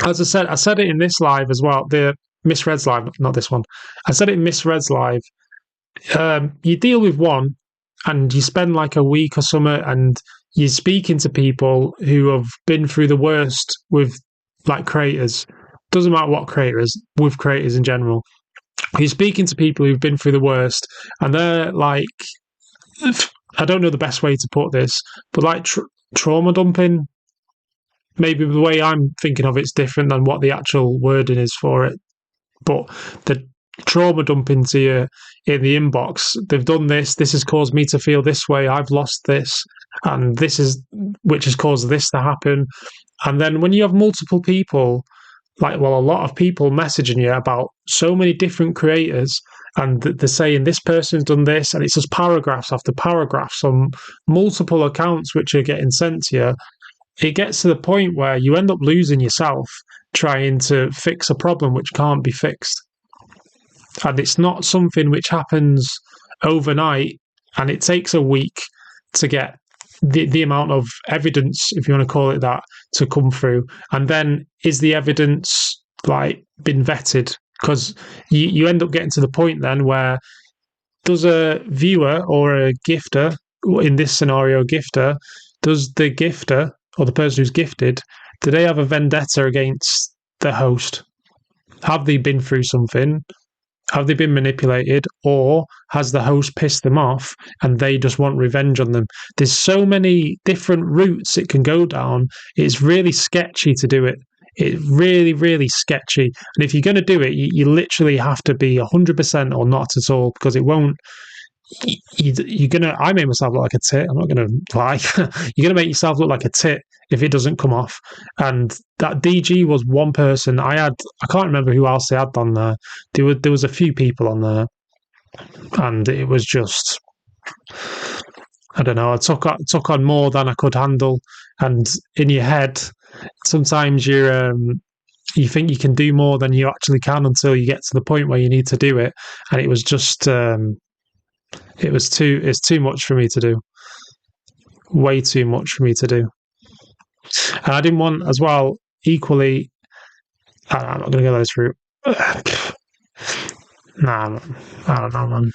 as I said it in this live as well, the Misread's live, not this one. I said it in Misread's live. You deal with one, and you spend like a week or something, and you're speaking to people who have been through the worst with like creators. Doesn't matter what creators, with creators in general. You're speaking to people who've been through the worst, and they're like, I don't know the best way to put this, but like trauma dumping. Maybe the way I'm thinking of it's different than what the actual wording is for it. But the trauma dumping to you in the inbox, they've done this has caused me to feel this way, I've lost this, and which has caused this to happen. And then when you have multiple people, a lot of people messaging you about so many different creators, and they're saying this person's done this, and it's just paragraphs after paragraphs on multiple accounts which are getting sent to you. It gets to the point where you end up losing yourself trying to fix a problem which can't be fixed. And it's not something which happens overnight, and it takes a week to get the amount of evidence, if you want to call it that, to come through. And then is the evidence like been vetted? Because you end up getting to the point then where does a viewer or a gifter, in this scenario, gifter, does the gifter or the person who's gifted, do they have a vendetta against the host? Have they been through something? Have they been manipulated, or has the host pissed them off and they just want revenge on them? There's so many different routes it can go down. It's really sketchy to do it. It's really, really sketchy. And if you're going to do it, you literally have to be 100% or not at all, because it won't. You're gonna. I made myself look like a tit. I'm not gonna lie. You're gonna make yourself look like a tit if it doesn't come off. And that DG was one person. I can't remember who else they had on there. There was a few people on there, and it was just, I don't know. I took on more than I could handle. And in your head, sometimes you think you can do more than you actually can until you get to the point where you need to do it. And it was just. It's too much for me to do. Way too much for me to do. And I didn't want as well, equally, I'm not going to go those through. Nah, I don't know, man.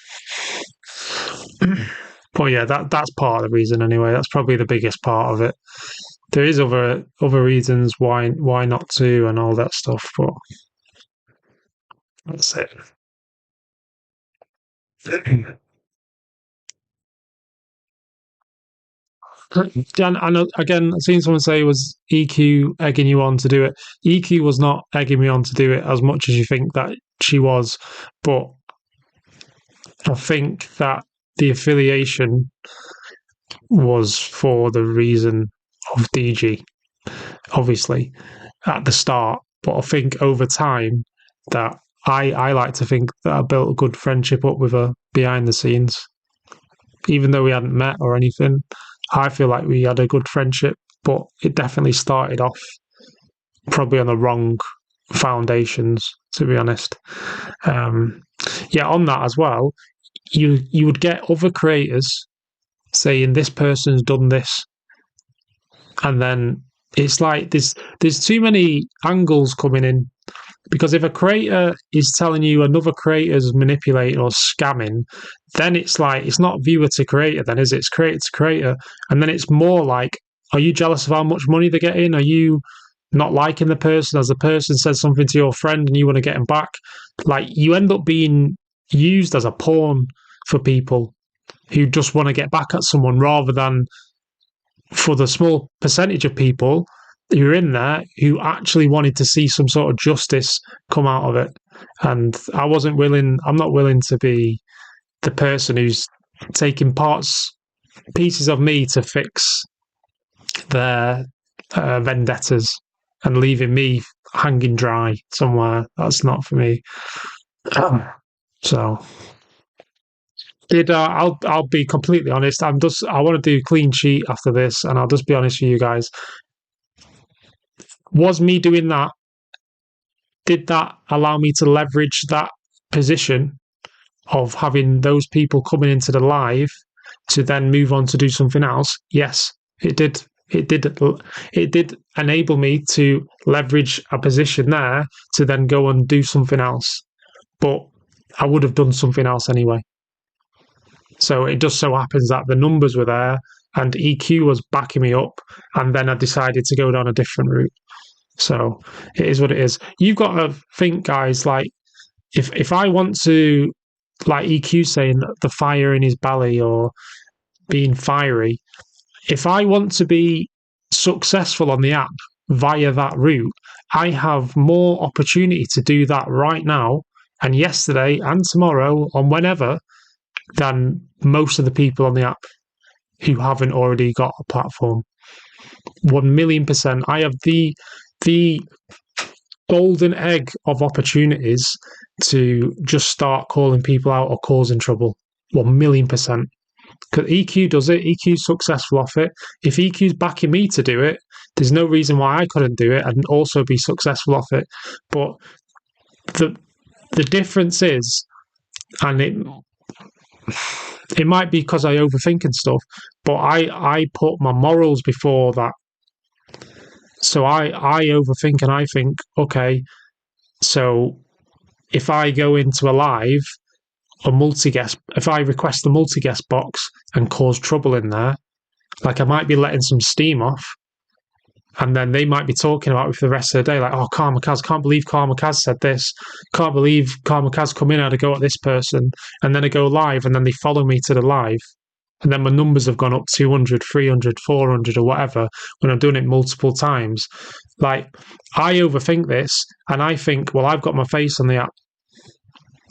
But yeah, that's part of the reason anyway. That's probably the biggest part of it. There is other reasons why not to and all that stuff, but that's it. Dan, and again, I've seen someone say, was EQ egging you on to do it? EQ was not egging me on to do it as much as you think that she was, but I think that the affiliation was for the reason of DG, obviously, at the start. But I think over time that I like to think that I built a good friendship up with her behind the scenes. Even though we hadn't met or anything, I feel like we had a good friendship, but it definitely started off probably on the wrong foundations, to be honest. Yeah, on that as well, you would get other creators saying this person's done this, and then it's like there's too many angles coming in. Because if a creator is telling you another creator's manipulating or scamming, then it's like, it's not viewer to creator then, is it? It's creator to creator. And then it's more like, are you jealous of how much money they get in? Are you not liking the person as the person says something to your friend and you want to get him back? Like, you end up being used as a pawn for people who just want to get back at someone, rather than for the small percentage of people who are in there who actually wanted to see some sort of justice come out of it. And I'm not willing to be the person who's taking pieces of me to fix their vendettas and leaving me hanging dry somewhere. That's not for me. So I'll be completely honest. I want to do clean sheet after this, and I'll just be honest with you guys. Was me doing that, did that allow me to leverage that position of having those people coming into the live to then move on to do something else? Yes, it did. It did enable me to leverage a position there to then go and do something else. But I would have done something else anyway. So it just so happens that the numbers were there and EQ was backing me up, and then I decided to go down a different route. So it is what it is. You've got to think, guys, like, if I want to, like EQ saying the fire in his belly or being fiery, if I want to be successful on the app via that route, I have more opportunity to do that right now and yesterday and tomorrow and whenever than most of the people on the app who haven't already got a platform. 1,000,000%. I have the golden egg of opportunities to just start calling people out or causing trouble. 1,000,000%. Because EQ does it. EQ's successful off it. If EQ's backing me to do it, there's no reason why I couldn't do it and also be successful off it. But the difference is, and it might be because I overthink and stuff, but I put my morals before that. So I overthink and I think, okay, so if I go into a live, if I request the multi-guest box and cause trouble in there, like I might be letting some steam off, and then they might be talking about it for the rest of the day, like, oh, Karma Kaz, can't believe Karma Kaz said this, can't believe Karma Kaz come in, I had a go at this person, and then I go live, and then they follow me to the live, and then my numbers have gone up 200, 300, 400 or whatever when I'm doing it multiple times. Like, I overthink this, and I think, well, I've got my face on the app.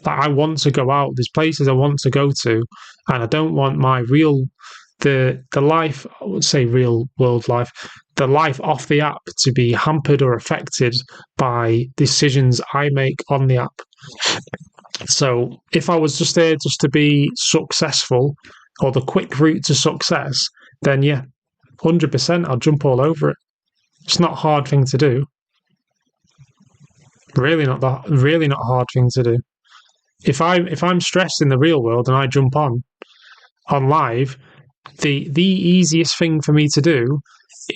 Like, I want to go out. There's places I want to go to, and I don't want my the life, I would say real world life, the life off the app to be hampered or affected by decisions I make on the app. So if I was just there just to be successful or the quick route to success, then yeah, 100% I'll jump all over it. It's not a hard thing to do. Really not a hard thing to do. If I'm stressed in the real world and I jump on live, the easiest thing for me to do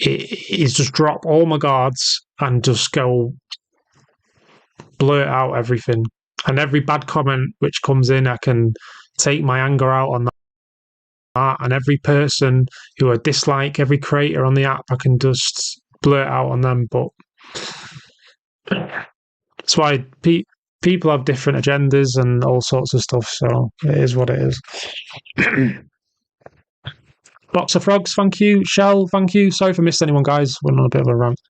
is just drop all my guards and just go blurt out everything. And every bad comment which comes in, I can take my anger out on that. And every person who I dislike, every creator on the app, I can just blurt out on them. But that's why people have different agendas and all sorts of stuff, so it is what it is. Box of Frogs, thank you. Shell, thank you. Sorry if I missed anyone, guys. We're on a bit of a rant.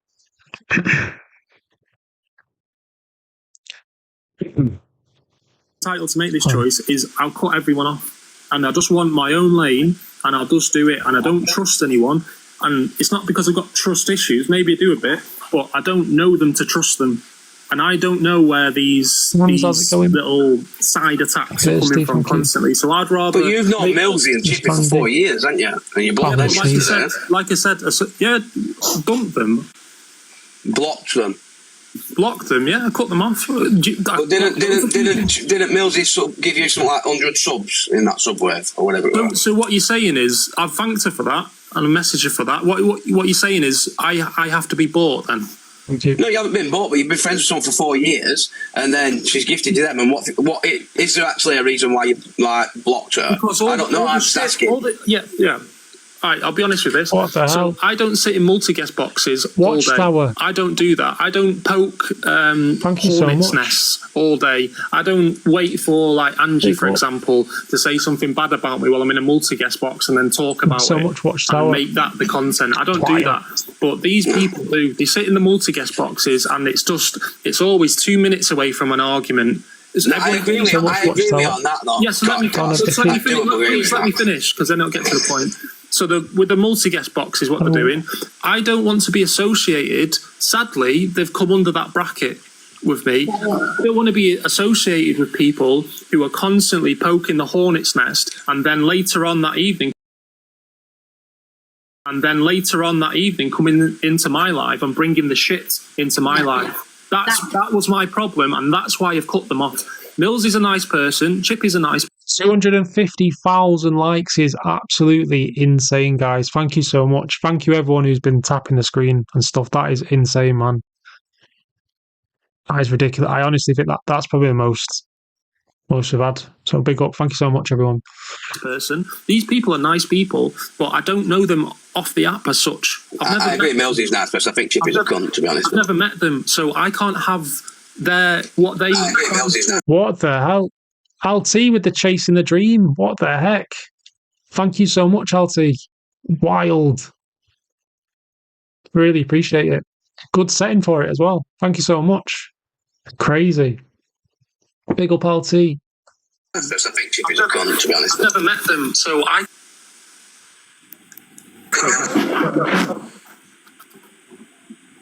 Title to make this choice is I'll cut everyone off, and I just want my own lane, and I'll just do it, and I don't trust anyone. And it's not because I've got trust issues, maybe I do a bit, but I don't know them to trust them. And I don't know where these little side attacks are coming from constantly. So I'd rather. But you've known Millsy and Chippy for 4 years, haven't you? And you blocked them. Like I said, yeah, dumped them. Blocked them. Blocked them, yeah, cut them off. But didn't Millsy give you something like 100 subs in that subwave or whatever it was? So what you're saying is, I've thanked her for that and I messaged her for that. What you're saying is, I have to be bought then. No, you haven't been bought, but you've been friends with someone for 4 years, and then she's gifted you them. And what is there actually a reason why you blocked her? Because I don't know. I'm just asking. Yeah. All right, I'll be honest with this. What the hell? So I don't sit in multi-guest boxes all day. Watchtower. I don't do that. I don't poke hornets' nests all day. I don't wait for, like, Angie, for example, to say something bad about me while I'm in a multi-guest box and then talk about it and make that the content. I don't do that. But these people do. They sit in the multi-guest boxes and it's always 2 minutes away from an argument. I agree with you on that, though. Yes, let me finish, because then I'll get to the point. So with the multi-guest box is what they're doing. I don't want to be associated. Sadly, they've come under that bracket with me. I don't want to be associated with people who are constantly poking the hornet's nest, and then later on that evening coming into my life and bringing the shit into my life. That was my problem, and that's why I've cut them off. Mills is a nice person. Chippy's a nice person. 250,000 likes is absolutely insane, guys. Thank you so much. Thank you, everyone who's been tapping the screen and stuff. That is insane, man. That is ridiculous. I honestly think that's probably the most we've had. So big up. Thank you so much, everyone. These people are nice people, but I don't know them off the app as such. I agree. Millsy's nice person. I think Chippy's a cunt, to be honest. I've never met them, so I can't have what they. I agree. Millsy's nice. What the hell? Alti with the chasing the dream. What the heck? Thank you so much, Alti. Wild. Really appreciate it. Good setting for it as well. Thank you so much. Crazy. Big up, Alti. I think Chippy's a cunt, to be honest. I've never met them, so I.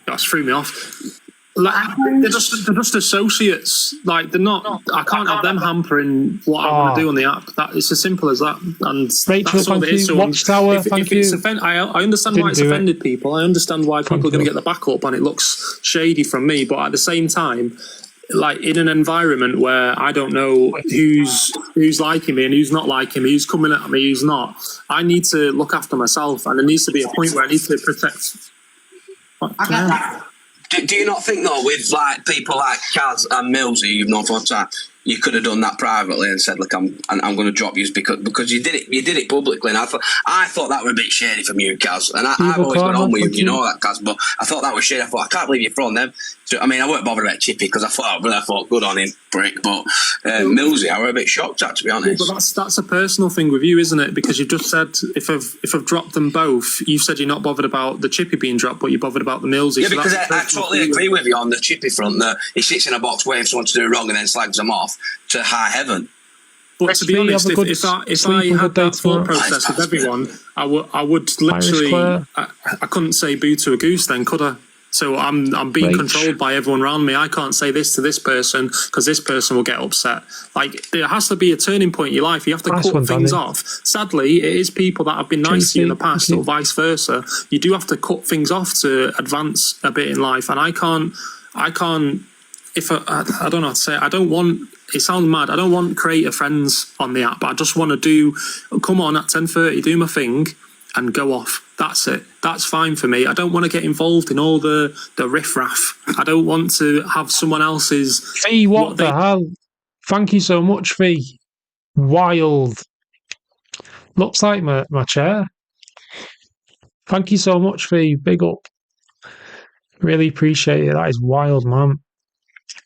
That's threw me off. They're just associates. Like they're not. I can't have them hampering what I want to do on the app. That it's as simple as that. And Rachel, that's all thank it is. you. So Watchtower, if thank it's you. I understand why it's offended people. I understand why people are going to get the back up, and it looks shady from me. But at the same time, like in an environment where I don't know who's liking me and who's not liking me, who's coming at me, who's not, I need to look after myself, and there needs to be a point where I need to protect. I get that. Do you not think though, with like people like Kaz and Mills who you've known for a time, you could have done that privately and said, "Look, I'm going to drop you because you did it publicly." And I thought that were a bit shady from you, Kaz. And I've always gone on with you know that, Kaz. But I thought that was shady. I thought I can't believe you're throwing them. I mean, I weren't bothered about Chippy because I thought good on him, prick. But Millsy, I were a bit shocked at, to be honest. Yeah, but that's a personal thing with you, isn't it? Because you've just said if I've dropped them both, you've said you're not bothered about the Chippy being dropped, but you're bothered about the Millsy. Yeah, because I totally agree with you on the Chippy front that he sits in a box waiting for someone to do wrong and then slags them off to high heaven. But to be honest, if I had that thought process with everyone, I would literally I couldn't say boo to a goose then, could I? So I'm being controlled by everyone around me. I can't say this to this person because this person will get upset. Like there has to be a turning point in your life. You have to cut things off. Sadly, it is people that have been nice to you in the past or vice versa. You do have to cut things off to advance a bit in life. And I can't. If I don't know how to say it, I don't want. It sounds mad. I don't want creator friends on the app. I just want to come on at 10:30, do my thing, and go off. That's it. That's fine for me. I don't want to get involved in all the riffraff. I don't want to have someone else's... Fee, what the hell? Thank you so much, Fee. Wild. Looks like my chair. Thank you so much, Fee. Big up. Really appreciate it. That is wild, man.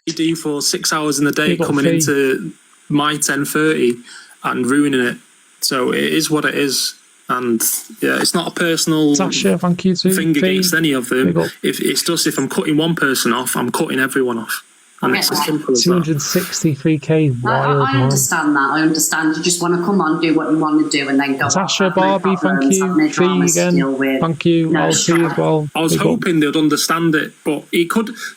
You do for 6 hours in the day coming into my 10:30 and ruining it. So it is what it is. And yeah, it's not a personal thank you too. thing against any of them. If it's just if I'm cutting one person off, I'm cutting everyone off. And it's as simple as 263k. Wild, I understand that. I understand. You just want to come on, do what you want to do, and then go. Sasha, Barbie, thank you. Fee again. Thank you. I'll see you as well. I was hoping they'd understand it, but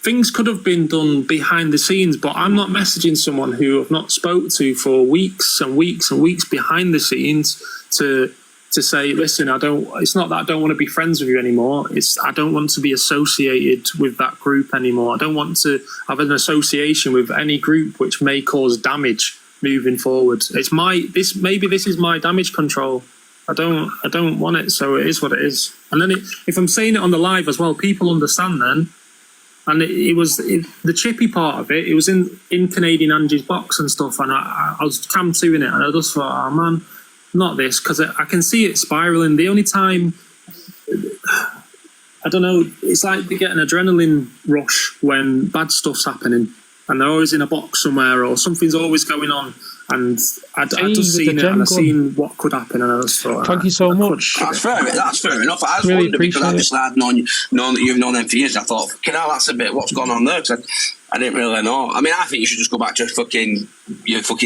things could have been done behind the scenes. But I'm not messaging someone who I've not spoke to for weeks and weeks and weeks behind the scenes to say, listen, it's not that I don't want to be friends with you anymore. I don't want to be associated with that group anymore. I don't want to have an association with any group which may cause damage moving forward. Maybe this is my damage control. I don't want it, so it is what it is. And then if I'm saying it on the live as well, people understand then. And it was the Chippy part of it. It was in Canadian Angie's box and stuff, and I was cam 2 in it, and I just thought, oh man, not this, because I can see it spiraling. The only time, I don't know, it's like they get an adrenaline rush when bad stuff's happening, and they're always in a box somewhere, or something's always going on. And I just seen it, and I seen what could happen, and I just thought, thank you so much. That's fair enough. I just wondered because obviously I've known that you've known them for years. I thought, that's a bit what's gone on there, because I didn't really know. I mean, I think you should just go back to your fucking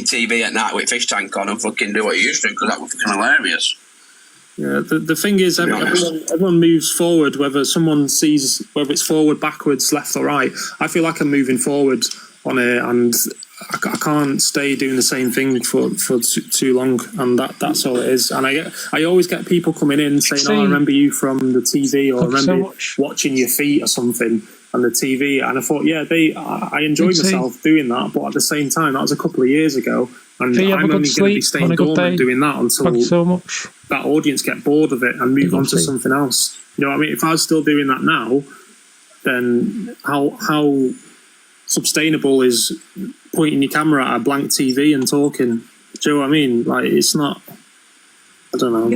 TV at night with fish tank on and fucking do what you used to, because that was fucking hilarious. Yeah, the thing is, everyone moves forward, whether someone sees whether it's forward, backwards, left or right. I feel like I'm moving forward on it, and I can't stay doing the same thing for too long, and that's all it is. And I always get people coming in saying, "Oh, I remember you from the TV," or "I remember watching your feet" or something on the TV. And I thought, I enjoyed myself doing that, but at the same time, that was a couple of years ago, and I'm only going to be staying dormant doing that until that audience get bored of it and move on to something else. You know what I mean? If I was still doing that now, then how sustainable is pointing your camera at a blank TV and talking? Do you know what I mean? Like, it's not. I don't know.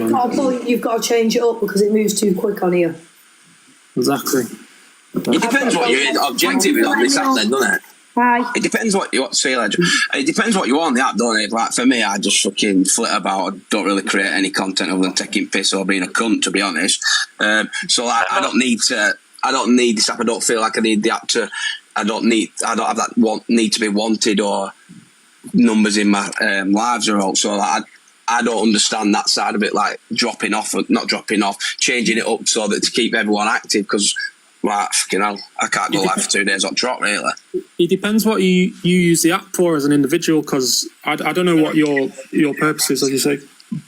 You've got to change it up because it moves too quick on here. Exactly. It depends what your objective is on this app, then, doesn't it? Hi. It depends what you want to say, Legend. It depends what you want on the app, don't it? Like for me, I just fucking flit about. I don't really create any content other than taking piss or being a cunt, to be honest. So I don't need this app. I don't feel like I need the app to. I don't have that need to be wanted or numbers in my lives or all. So like, I don't understand that side of it, like not dropping off, changing it up so that to keep everyone active, because Right, fucking hell. I can't go live for 2 days on trot, really. It depends what you use the app for as an individual, because I don't know what your purpose is, as you say,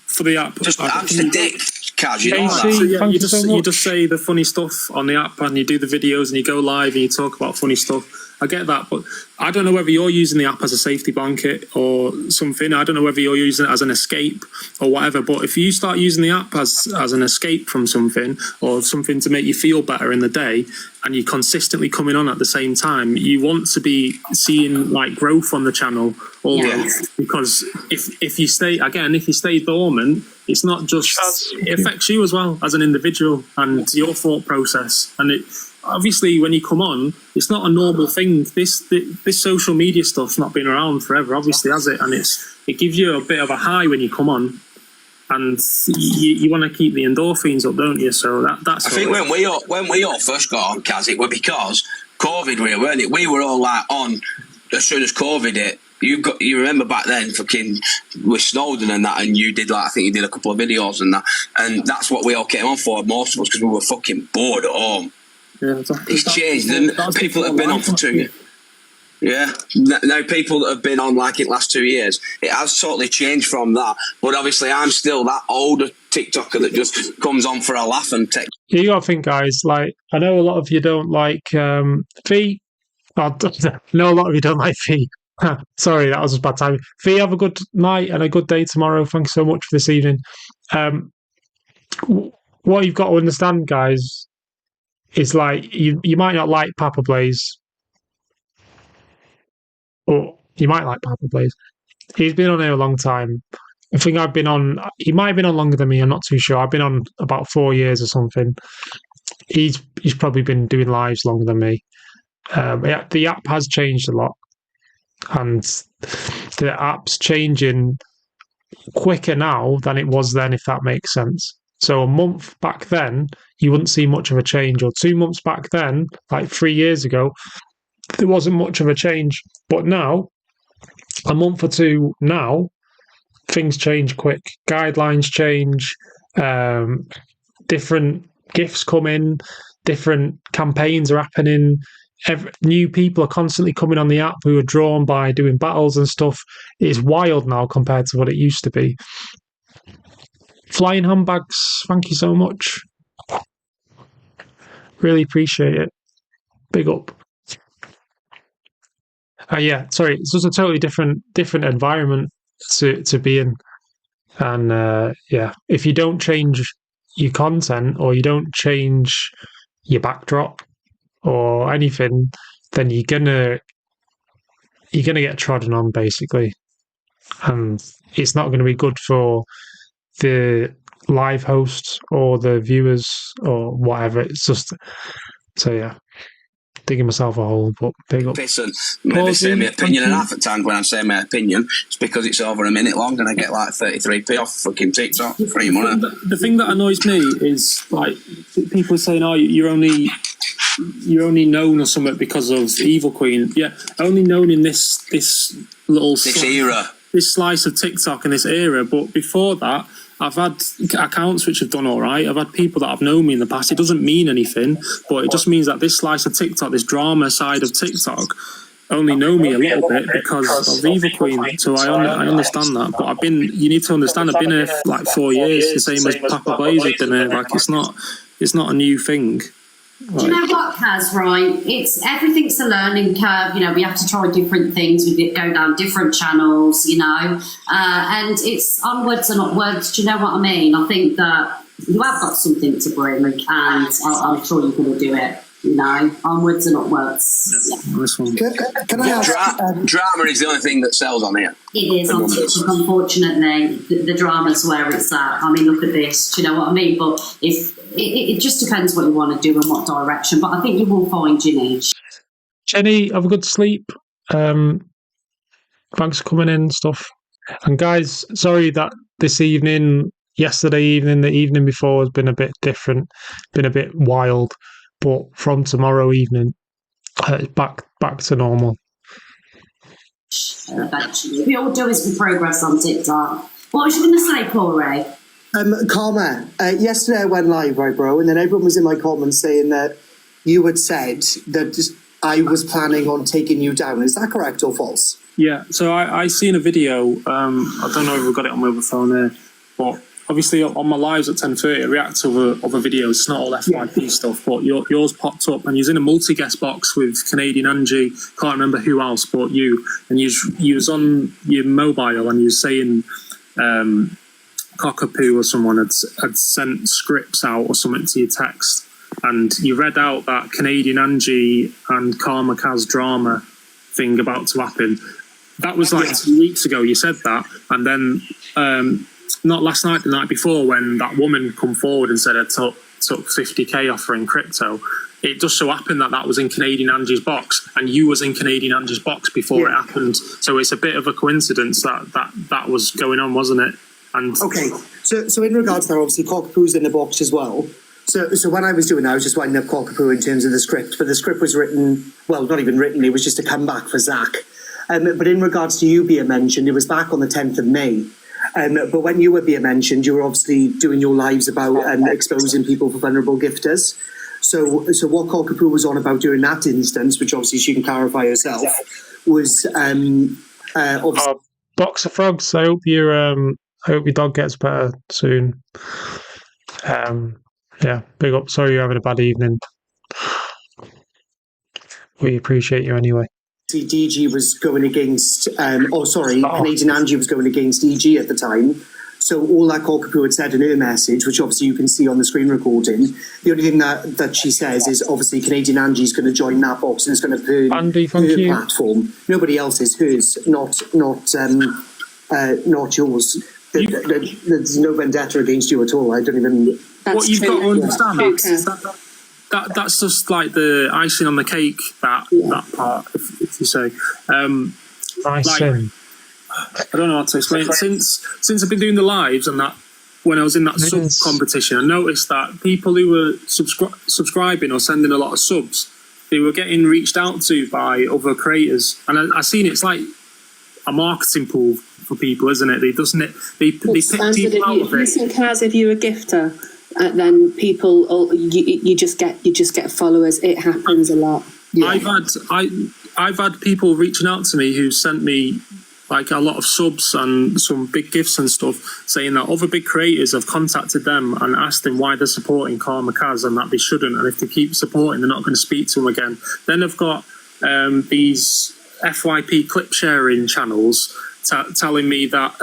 for the app. Just answer dick, Kaz, you know you that. just say the funny stuff on the app, and you do the videos, and you go live, and you talk about funny stuff. I get that, but I don't know whether you're using the app as a safety blanket or something. I don't know whether you're using it as an escape or whatever, but if you start using the app as an escape from something, or something to make you feel better in the day, and you're consistently coming on at the same time, you want to be seeing like growth on the channel always. Because if you stay dormant, it's not just, it affects you as well as an individual and your thought process. And it obviously, when you come on, it's not a normal thing. This social media stuff's not been around forever, obviously, has it? And it gives you a bit of a high when you come on, and you want to keep the endorphins up, don't you? So that's. I think when we all first got on, Kaz, it was because COVID, weren't it? We were all like on as soon as COVID hit. You remember back then, fucking with Snowden and that, and you did I think you did a couple of videos and that, and that's what we all came on for, most of us, because we were fucking bored at home. Yeah, exactly. It's changed, and people that have been on for 2 years. Yeah, now people that have been on like it last 2 years, it has totally changed from that. But obviously, I'm still that older TikToker that just comes on for a laugh and take. You got to think, guys. Like, I know a lot of you don't like Fee. I know a lot of you don't like Fee. Sorry, that was a bad time. Fee, have a good night and a good day tomorrow. Thanks so much for this evening. What you've got to understand, guys, is like you might not like Papa Blaze, or you might like Papa Blaze. He's been on here a long time. I think I've been on. He might have been on longer than me. I'm not too sure. I've been on about 4 years or something. He's probably been doing lives longer than me. The app has changed a lot, and the app's changing quicker now than it was then, if that makes sense. So a month back then, you wouldn't see much of a change, or 2 months back then, like 3 years ago, there wasn't much of a change. But now, a month or two now, things change quick. Guidelines change, different gifts come in, different campaigns are happening. New people are constantly coming on the app who are drawn by doing battles and stuff. It's wild now compared to what it used to be. Flying handbags, thank you so much. Really appreciate it. Big up. Yeah, sorry, it's just a totally different environment to be in. And yeah, if you don't change your content, or you don't change your backdrop or anything, then you're gonna get trodden on, basically. And it's not going to be good for the live hosts or the viewers or whatever. It's just, so yeah, digging myself a hole, but big up. Pinson, maybe say my opinion and half a time when I say my opinion. It's because it's over a minute long and I get like 33p off fucking TikTok, free money. The thing that annoys me is like people saying, "Oh, you're only known or something because of Evil Queen." Yeah, only known in this era, this slice of TikTok and this era. But before that, I've had accounts which have done all right. I've had people that have known me in the past. It doesn't mean anything, but it just means that this slice of TikTok, this drama side of TikTok, only know me a little bit because of Evil Queen. So I understand that. But you need to understand, I've been here for like 4 years, the same as Papa Blaze has been here. Like, it's not a new thing. Do you know what, Kaz, right? Everything's a learning curve. You know, we have to try different things. We go down different channels, you know, and it's onwards and upwards. Do you know what I mean? I think that you have got something to bring, and I'm sure you're going to do it. You know, onwards and upwards. Yeah. Can I ask? Drama is the only thing that sells on here. It is on TikTok, unfortunately. The drama's where it's at. I mean, look at this. Do you know what I mean? But it just depends what you want to do and what direction. But I think you will find your niche. Jenny, have a good sleep. Thanks for coming in and stuff. And guys, sorry that yesterday evening, the evening before has been a bit different, been a bit wild. But from tomorrow evening, back to normal. Eventually, we all do is we progress on TikTok. What was you going to say, Corey? Karma, yesterday I went live, right, bro, and then everyone was in my comments saying that you had said that I was planning on taking you down. Is that correct or false? Yeah, so I seen a video, I don't know if we've got it on my other phone here, but obviously on my lives at 10:30, I react to other videos. It's not all FYP stuff, but yours popped up, and you was in a multi-guest box with Canadian Angie, can't remember who else, but you, and you was on your mobile, and you was saying Cockapoo or someone had sent scripts out or something to your text, and you read out that Canadian Angie and Karma Kaz drama thing about to happen. That was like 2 weeks ago you said that, and then not last night, the night before, when that woman come forward and said I took 50k off her in crypto, it just so happened that was in Canadian Angie's box, and you was in Canadian Angie's box before it happened. So it's a bit of a coincidence that was going on, wasn't it? And okay, so in regards to that, obviously Cockapoo's in the box as well. So when I was doing that, I was just winding up Cockapoo in terms of the script, but the script was written, well, not even written, it was just a comeback for Zach. But in regards to you being mentioned, it was back on the 10th of May. But when you were being mentioned, you were obviously doing your lives about exposing people for vulnerable gifters. So what Cockapoo was on about during that instance, which obviously she can clarify herself, was box of frogs. I hope your dog gets better soon. Yeah, big up. Sorry you're having a bad evening. We appreciate you anyway. DG was going against, Canadian Angie was going against DG at the time. So all that Cockapoo had said in her message, which obviously you can see on the screen recording, the only thing that she says is obviously Canadian Angie's going to join that box and it's going to burn Andy, her platform. Nobody else's, hers, not yours. There's no vendetta against you at all. I don't even. What you've got to understand is that's just like the icing on the cake. That part, if you say. Icing. I don't know how to explain it. Since I've been doing the lives and that, when I was in that sub competition, I noticed that people who were subscribing or sending a lot of subs, they were getting reached out to by other creators, and I seen it's like a marketing pool for people, isn't it? They pick people out of it. Listen, Kaz, if you're a gifter, then people, you just get followers. It happens a lot. Yeah. I've had people reaching out to me who sent me like a lot of subs and some big gifts and stuff, saying that other big creators have contacted them and asked them why they're supporting Karma Kaz and that they shouldn't, and if they keep supporting, they're not going to speak to them again. Then I've got these FYP clip sharing channels telling me that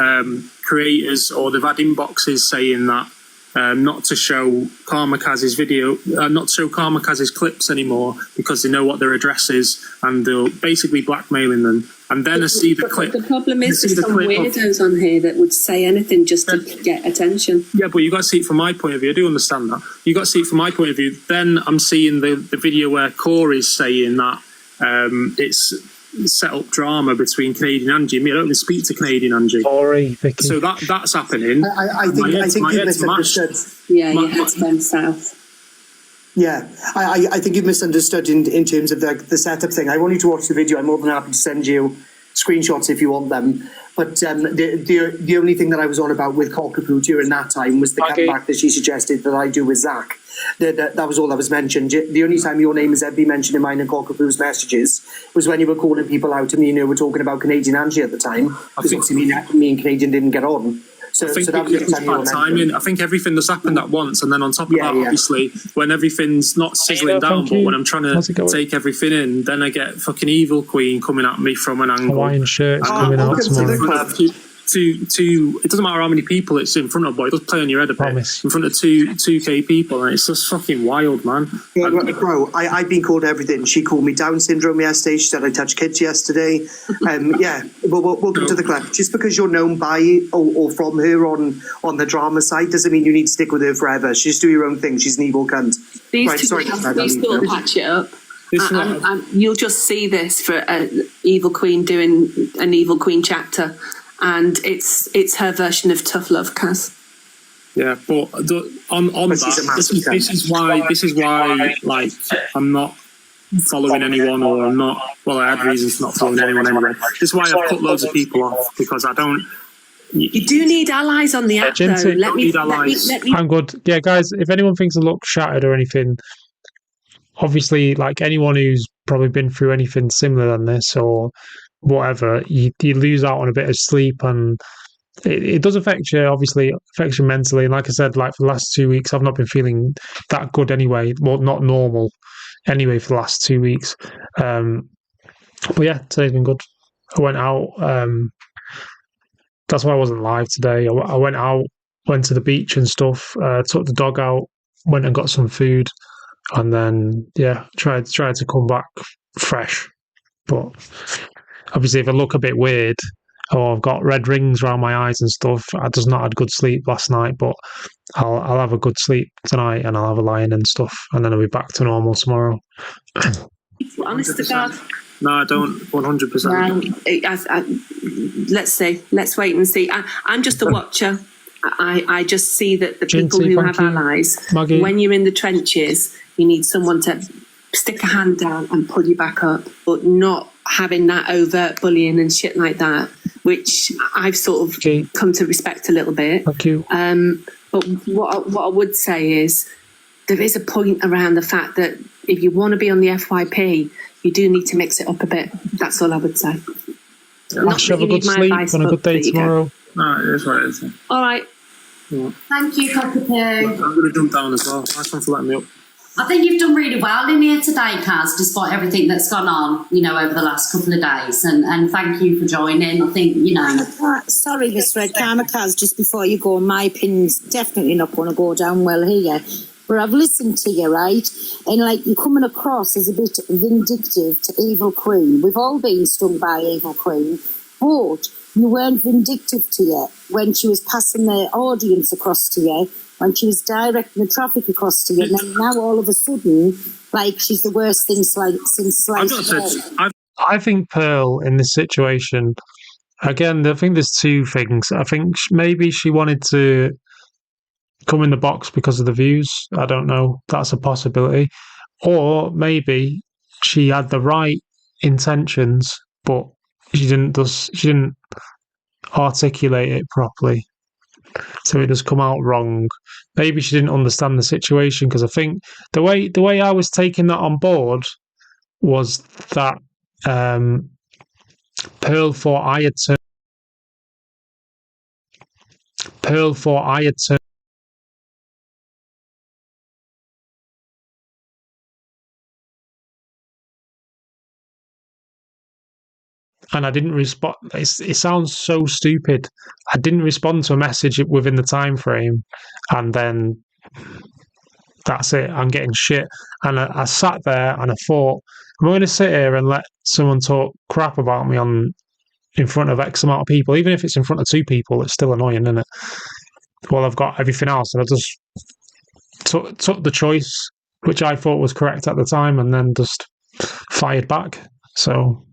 creators, or they've had inboxes saying that not to show Karma Kaz's video, not to show Karma Kaz's clips anymore because they know what their address is, and they're basically blackmailing them. And then I see the clip. The problem is there's some weirdos on here that would say anything just to get attention. Yeah, but you got to see it from my point of view. I do understand that. You got to see it from my point of view. Then I'm seeing the video where Corey's saying that it's set up drama between Canadian Angie. I mean, I don't even speak to Canadian Angie. Corey, Vicky. So that's happening. I think you misunderstood. Yeah, you had to go south. Yeah, I think you've misunderstood in terms of the setup thing. I want you to watch the video. I'm more than happy to send you screenshots if you want them. But the only thing that I was on about with Cockapoo during that time was the comeback that she suggested that I do with Zach. That was all that was mentioned. The only time your name has ever been mentioned in mine and Cockapoo's messages was when you were calling people out and me and you were talking about Canadian Angie at the time. Because obviously me and Canadian didn't get on. So that was the time you were timing. I think everything that's happened at once, and then on top of that, obviously, when everything's not sizzling down, but when I'm trying to take everything in, then I get fucking Evil Queen coming at me from an angle. Hawaiian shirts coming out tomorrow. It doesn't matter how many people it's in front of, boy. It does play on your head a bit. In front of 2K people, and it's just fucking wild, man. Yeah, bro, I've been called everything. She called me Down syndrome yesterday. She said I touched kids yesterday. Yeah, but welcome to the club. Just because you're known by or from her on the drama side doesn't mean you need to stick with her forever. She just do your own thing. She's an evil cunt. These two will patch it up. And you'll just see this for Evil Queen doing an Evil Queen chapter. And it's her version of tough love, Kaz. Yeah, but on that, this is why like I'm not following anyone, or I'm not. Well, I had reasons for not following anyone anyway. This is why I've cut loads of people off, because I don't. You do need allies on the app, though. Let me. I'm good. Yeah, guys. If anyone thinks I look shattered or anything, obviously, like anyone who's probably been through anything similar than this or whatever, you lose out on a bit of sleep, and it does affect you. Obviously, affects you mentally. And like I said, like for the last 2 weeks, I've not been feeling that good anyway. Well, not normal anyway for the last 2 weeks. But yeah, today's been good. I went out. That's why I wasn't live today. I went out, went to the beach and stuff. Took the dog out, went and got some food, and then tried to come back fresh. But obviously, if I look a bit weird, or I've got red rings around my eyes and stuff, I just not had good sleep last night. But I'll have a good sleep tonight, and I'll have a lie-in and stuff, and then I'll be back to normal tomorrow. Honest to God. No, I don't. 100%. Let's see. Let's wait and see. I'm just a watcher. I just see that the people who have allies, Maggie. When you're in the trenches, you need someone to stick a hand down and pull you back up, but not having that overt bullying and shit like that, which I've sort of come to respect a little bit. Thank you. But what I would say is there is a point around the fact that if you want to be on the FYP, you do need to mix it up a bit. That's all I would say. Not have a good sleep and a good day tomorrow. No, it is what it is. All right. Yeah. Thank you, Cockapoo. I'm going to jump down as well. Nice one for letting me up. I think you've done really well in here today, Kaz, despite everything that's gone on, over the last couple of days. And thank you for joining. I think, Sorry, Miss Red, Kaz, just before you go, my opinion's definitely not going to go down well here. But I've listened to you, right? And you're coming across as a bit vindictive to Evil Queen. We've all been stung by Evil Queen, but you weren't vindictive to her when she was passing the audience across to you, when she was directing the traffic across to you, and then now all of a sudden, she's the worst thing since sliced bread. I think Pearl in this situation, again, I think there's two things. I think maybe she wanted to come in the box because of the views. I don't know. That's a possibility. Or maybe she had the right intentions, but she didn't articulate it properly. So it does come out wrong. Maybe she didn't understand the situation, because I think the way I was taking that on board was that Pearl thought I had turned. And I didn't respond. It sounds so stupid. I didn't respond to a message within the time frame, and then that's it. I'm getting shit. And I sat there and I thought, I'm going to sit here and let someone talk crap about me in front of X amount of people, even if it's in front of 2 people. It's still annoying, isn't it? Well, I've got everything else, and I just took the choice, which I thought was correct at the time, and then just fired back. So.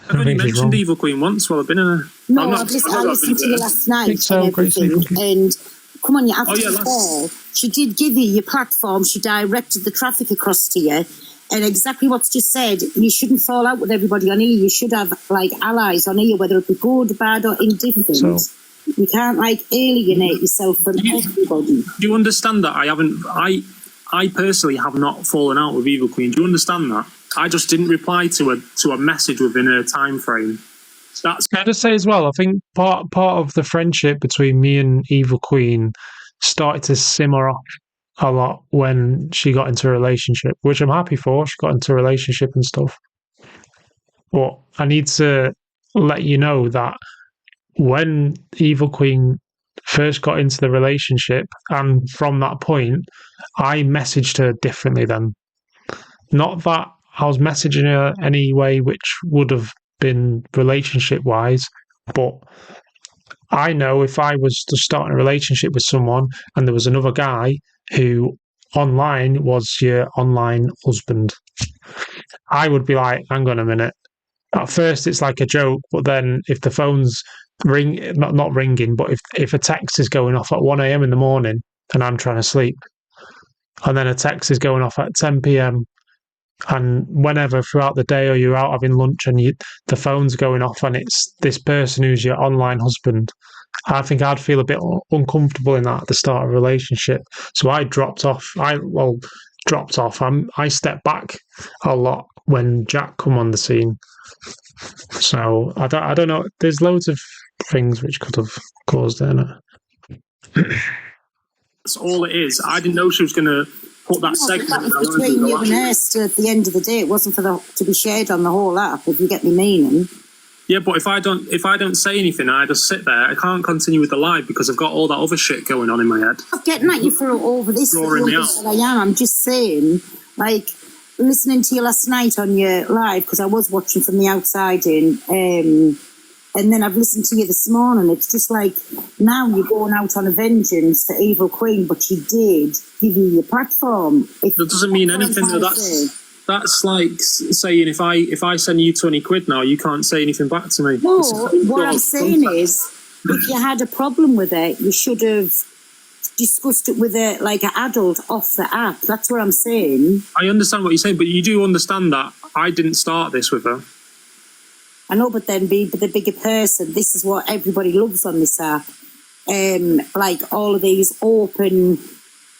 I've only mentioned Evil Queen once while I've been in a... No, I listened to you last night and everything. And come on, you have to be fair. She did give you your platform. She directed the traffic across to you. And exactly what's just said, you shouldn't fall out with everybody on here. You should have, allies on here, whether it be good, bad or indifferent. So, you can't, alienate yourself from everybody. Do you understand that I personally have not fallen out with Evil Queen? Do you understand that? I just didn't reply to a message within a time frame. Can I just say as well, I think part of the friendship between me and Evil Queen started to simmer up a lot when she got into a relationship, which I'm happy for. She got into a relationship and stuff. But I need to let you know that when Evil Queen first got into the relationship, and from that point, I messaged her differently then. Not that I was messaging her any way which would have been relationship-wise, but I know if I was to start a relationship with someone and there was another guy who online was your online husband, I would be like, hang on a minute. At first it's like a joke, but then if the phone's not ringing, but if a text is going off at 1 a.m. in the morning and I'm trying to sleep, and then a text is going off at 10 p.m. and whenever throughout the day, or you're out having lunch and the phone's going off and it's this person who's your online husband, I think I'd feel a bit uncomfortable in that at the start of a relationship. So I dropped off. dropped off. I stepped back a lot when Jack come on the scene. So I don't know. There's loads of things which could have caused it. That's all it is. I didn't know she was going to put that segment. That was between you and Esther at the end of the day. It wasn't to be shared on the whole app, if you get me meaning. Yeah, but if I don't say anything, I just sit there. I can't continue with the live because I've got all that other shit going on in my head. I'm not getting at you for over this. I'm just saying, like, listening to you last night on your live, because I was watching from the outside in, and then I've listened to you this morning. It's just like, now you're going out on a vengeance for Evil Queen, but she did give you your platform. That doesn't mean anything. That's like saying if I send you 20 quid now, you can't say anything back to me. No, what I'm saying is, if you had a problem with it, you should have discussed it with an adult off the app. That's what I'm saying. I understand what you're saying, but you do understand that I didn't start this with her. I know, but then be the bigger person. This is what everybody loves on this app. Like all of these open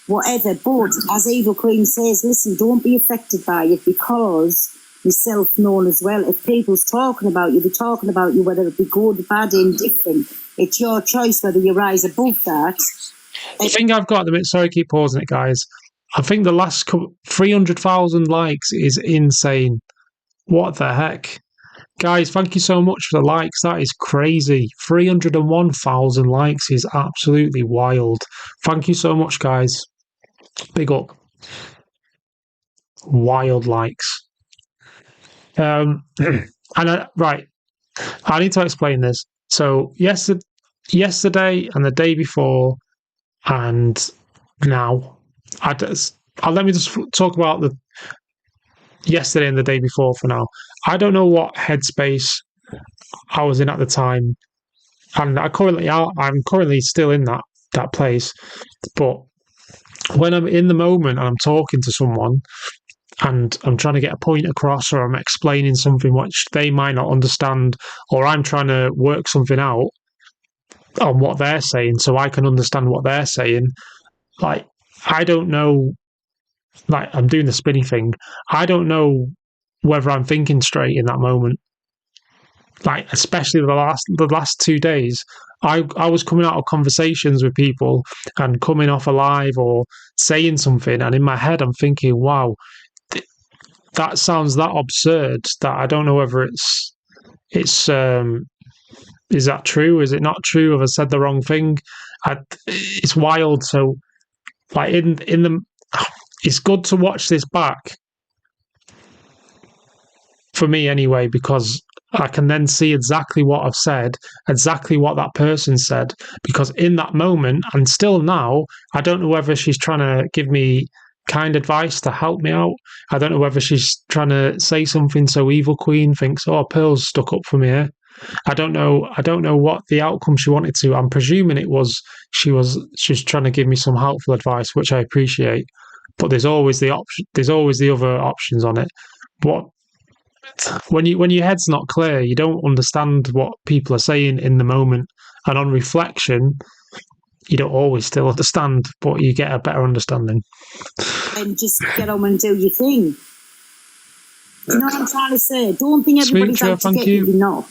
whatever. But as Evil Queen says, listen, don't be affected by it, because you're self-known as well. If people's talking about you, they're talking about you, whether it be good, bad, indifferent. It's your choice whether you rise above that. I think I've got the bit. Sorry, keep pausing it, guys. I think the last 300,000 likes is insane. What the heck? Guys, thank you so much for the likes. That is crazy. 301,000 likes is absolutely wild. Thank you so much, guys. Big up. Wild likes. Right. I need to explain this. So yesterday and the day before and now, let me just talk about the yesterday and the day before for now. I don't know what headspace I was in at the time, and I'm currently still in that place. But when I'm in the moment and I'm talking to someone and I'm trying to get a point across, or I'm explaining something which they might not understand, or I'm trying to work something out on what they're saying so I can understand what they're saying, like, I don't know, like, I'm doing the spinny thing. I don't know whether I'm thinking straight in that moment. Like, especially the last 2 days, I was coming out of conversations with people and coming off a live or saying something, and in my head I'm thinking, wow, that sounds that absurd that I don't know whether it's is that true? Is it not true? Have I said the wrong thing? It's wild. So, like, it's good to watch this back, for me anyway, because I can then see exactly what I've said, exactly what that person said, because in that moment, and still now, I don't know whether she's trying to give me kind advice to help me out. I don't know whether she's trying to say something so Evil Queen thinks, oh, Pearl's stuck up for me here. I don't know what the outcome she wanted to. I'm presuming she's trying to give me some helpful advice, which I appreciate. But there's always the other options on it. But when your head's not clear, you don't understand what people are saying in the moment. And on reflection, you don't always still understand, but you get a better understanding. And just get on and do your thing. You know what I'm trying to say? Don't think everybody's out to get you. You're not.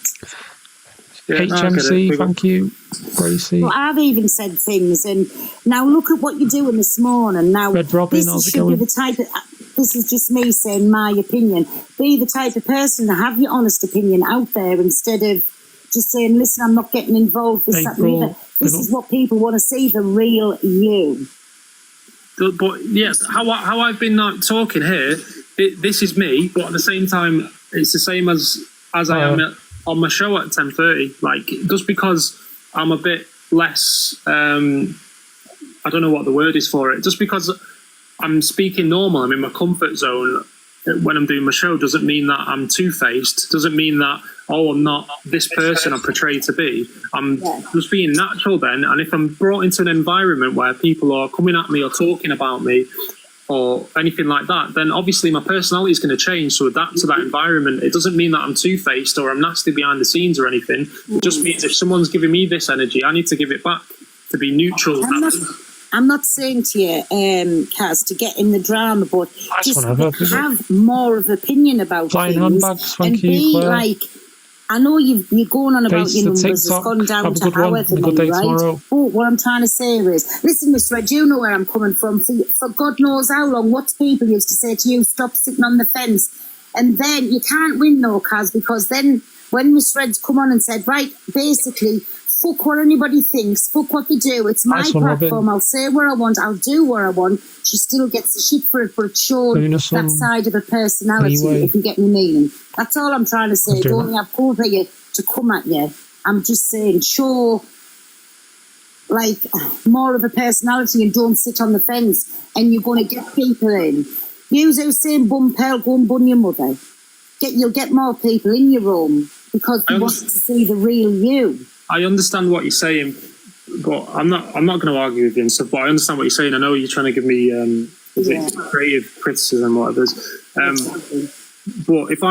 HMC, thank you. Gracie. Well, I've even said things, and now look at what you're doing this morning. Now, Red Robin, this should be the type of. This is just me saying my opinion. Be the type of person to have your honest opinion out there instead of just saying, "Listen, I'm not getting involved." This is what people want to see, the real you. But yes, how I've been talking here, this is me. But at the same time, it's the same as I am on my show at 10:30. Like, just because I'm a bit less, I don't know what the word is for it. Just because I'm speaking normal, I'm in my comfort zone when I'm doing my show, doesn't mean that I'm two-faced. Doesn't mean that, I'm not this person I portray to be. I'm just being natural then. And if I'm brought into an environment where people are coming at me or talking about me or anything like that, then obviously my personality is going to change to adapt to that environment. It doesn't mean that I'm two-faced or I'm nasty behind the scenes or anything. It just means if someone's giving me this energy, I need to give it back to be neutral. I'm not saying to you, Kaz, to get in the drama, but just have more of opinion about things and be like, I know you're going on about your numbers, it's gone down to however many, right? But what I'm trying to say is, listen, Miss Red, you know where I'm coming from. For God knows how long, what people used to say to you, stop sitting on the fence. And then you can't win, no, Kaz, because then when Miss Red's come on and said, right, basically, fuck what anybody thinks, fuck what they do, it's my platform, I'll say what I want, I'll do what I want, she still gets the shit for it, but it showed that side of her personality, if you get me meaning. That's all I'm trying to say. Don't have people here to come at you. I'm just saying, show like more of a personality and don't sit on the fence, and you're going to get people in. Use those same bum pearl, go and bun your mother. You'll get more people in your room because they want to see the real you. I understand what you're saying, but I'm not going to argue with you and stuff. But I understand what you're saying. I know you're trying to give me creative criticism, whatever. But if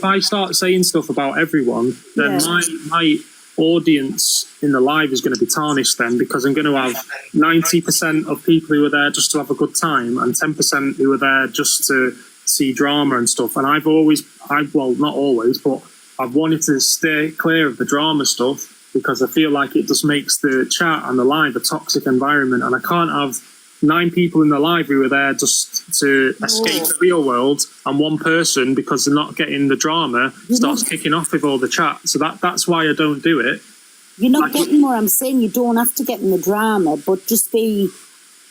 I start saying stuff about everyone, then my audience in the live is going to be tarnished then, because I'm going to have 90% of people who are there just to have a good time and 10% who are there just to see drama and stuff. And I've not always, but I've wanted to stay clear of the drama stuff because I feel like it just makes the chat and the live a toxic environment, and I can't have 9 people in the live who are there just to escape the real world, and one person, because they're not getting the drama, starts kicking off with all the chat. So that's why I don't do it. You're not getting what I'm saying. You don't have to get in the drama, but just be,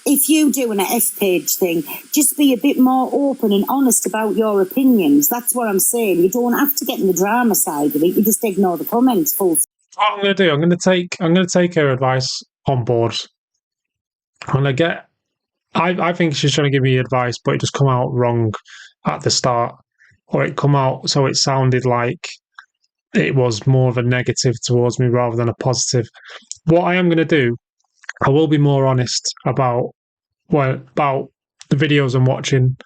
if you do an F-page thing, just be a bit more open and honest about your opinions. That's what I'm saying. You don't have to get in the drama side of it. You just ignore the comments. What I'm going to do, I'm going to take her advice on board. I think she's trying to give me advice, but it just come out wrong at the start, or it come out so it sounded like it was more of a negative towards me rather than a positive. What I am going to do, I will be more honest about the videos I'm watching.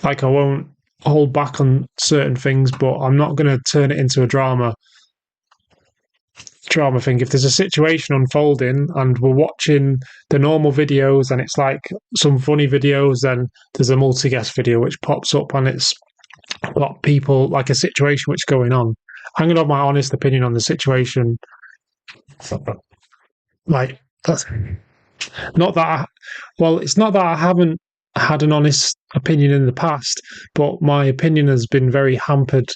Like, I won't hold back on certain things, but I'm not going to turn it into a drama thing. If there's a situation unfolding and we're watching the normal videos and it's like some funny videos, then there's a multi-guest video which pops up and it's got people, like a situation which is going on. I'm going to have my honest opinion on the situation. Like, that's not that it's not that I haven't had an honest opinion in the past, but my opinion has been very hampered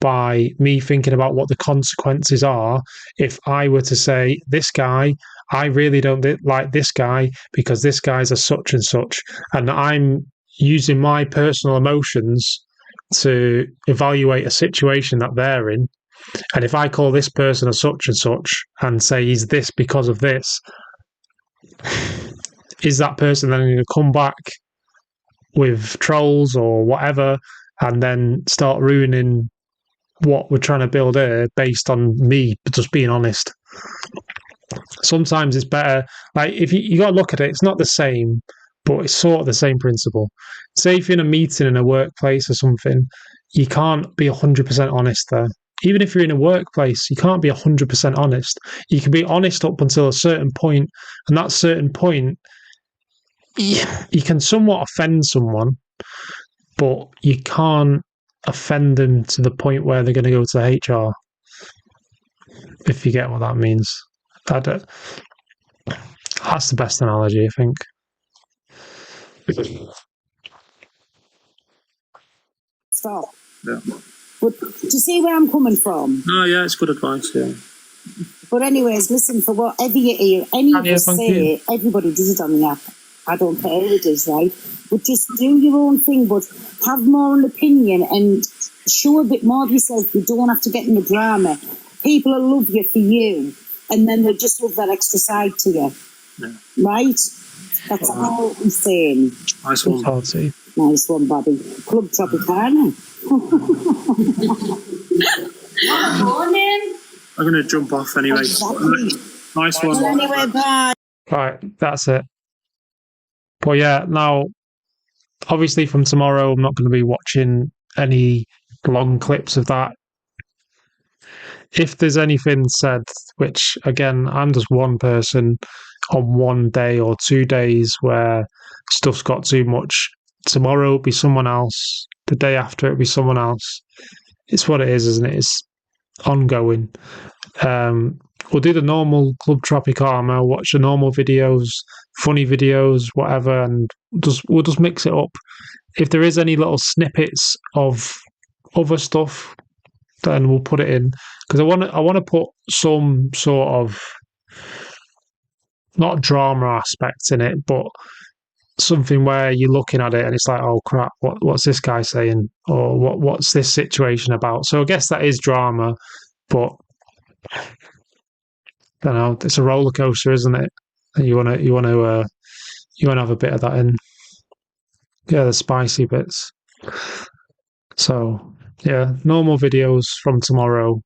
by me thinking about what the consequences are if I were to say, this guy, I really don't like this guy because this guy's a such and such, and I'm using my personal emotions to evaluate a situation that they're in. And if I call this person a such and such and say he's this because of this, is that person then going to come back with trolls or whatever and then start ruining what we're trying to build here based on me just being honest? Sometimes it's better, like, if you got to look at it, it's not the same, but it's sort of the same principle. Say if you're in a meeting in a workplace or something, you can't be 100% honest there. Even if you're in a workplace, you can't be 100% honest. You can be honest up until a certain point, and that certain point, you can somewhat offend someone, but you can't offend them to the point where they're going to go to HR, if you get what that means. That's the best analogy, I think. Stop. Yeah. But do you see where I'm coming from? No, yeah, it's good advice, yeah. But anyways, listen, for whatever you hear, any of us say, everybody does it on the app. I don't care who it is, right? But just do your own thing, but have more an opinion and show a bit more of yourself. You don't have to get in the drama. People will love you for you, and then they'll just love that extra side to you. Yeah. Right? That's all I'm saying. Nice one, Bobby. Nice one, Bobby. Club Tropicana. Morning. I'm going to jump off anyway. Exactly. Nice one. Well, anyway, bye. Right, that's it. But yeah, now, obviously from tomorrow, I'm not going to be watching any long clips of that. if there's anything said, which again, I'm just one person on one day or 2 days where stuff's got too much. Tomorrow it'll be someone else. The day after it'll be someone else. It's what it is, isn't it? It's ongoing. We'll do the normal Club Tropic Armour, watch the normal videos, funny videos, whatever, and we'll just mix it up. If there is any little snippets of other stuff, then we'll put it in, because I want to put some sort of not drama aspects in it, but something where you're looking at it and it's like, oh crap, what's this guy saying, or what's this situation about? So I guess that is drama, but I don't know, it's a roller coaster, isn't it? And you want to have a bit of that in, the spicy bits. So yeah, normal videos from tomorrow.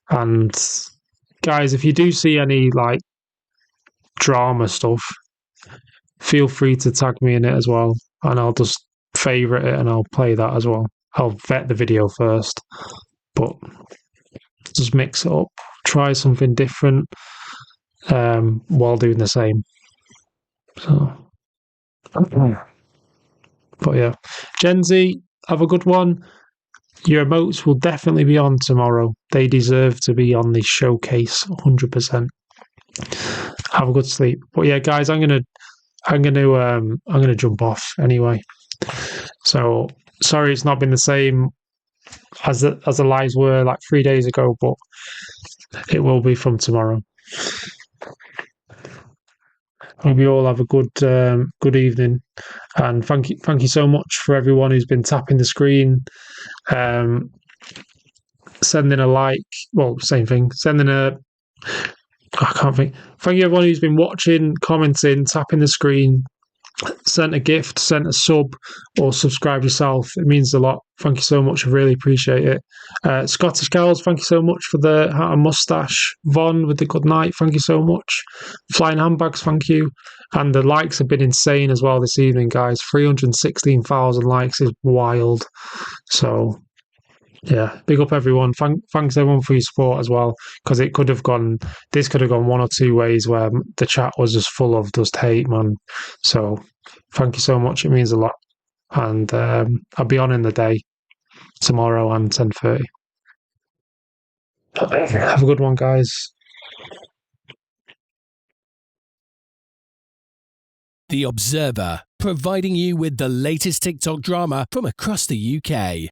And guys, if you do see any like drama stuff, feel free to tag me in it as well, and I'll just favourite it and I'll play that as well. I'll vet the video first, but just mix it up, try something different while doing the same. So, but yeah, Gen Z, have a good one. Your emotes will definitely be on tomorrow. They deserve to be on the showcase 100%. Have a good sleep. But yeah, guys, I'm gonna jump off anyway. So sorry it's not been the same as the lives were like 3 days ago, but it will be from tomorrow. Hope you all have a good evening, and thank you so much for everyone who's been tapping the screen, sending a like, well, same thing, sending a, I can't think. Thank you everyone who's been watching, commenting, tapping the screen, sent a gift, sent a sub, or subscribe yourself. It means a lot. Thank you so much. I really appreciate it. Scottish Cows, thank you so much for the hat and mustache. Von with the good night, thank you so much. Flying Handbags, thank you. And the likes have been insane as well this evening, guys. 316,000 likes is wild. So yeah, big up everyone. Thanks everyone for your support as well, because this could have gone one or two ways where the chat was just full of just hate, man. So thank you so much. It means a lot. And I'll be on in the day tomorrow and 10:30. Have a good one, guys. The Observer, providing you with the latest TikTok drama from across the UK.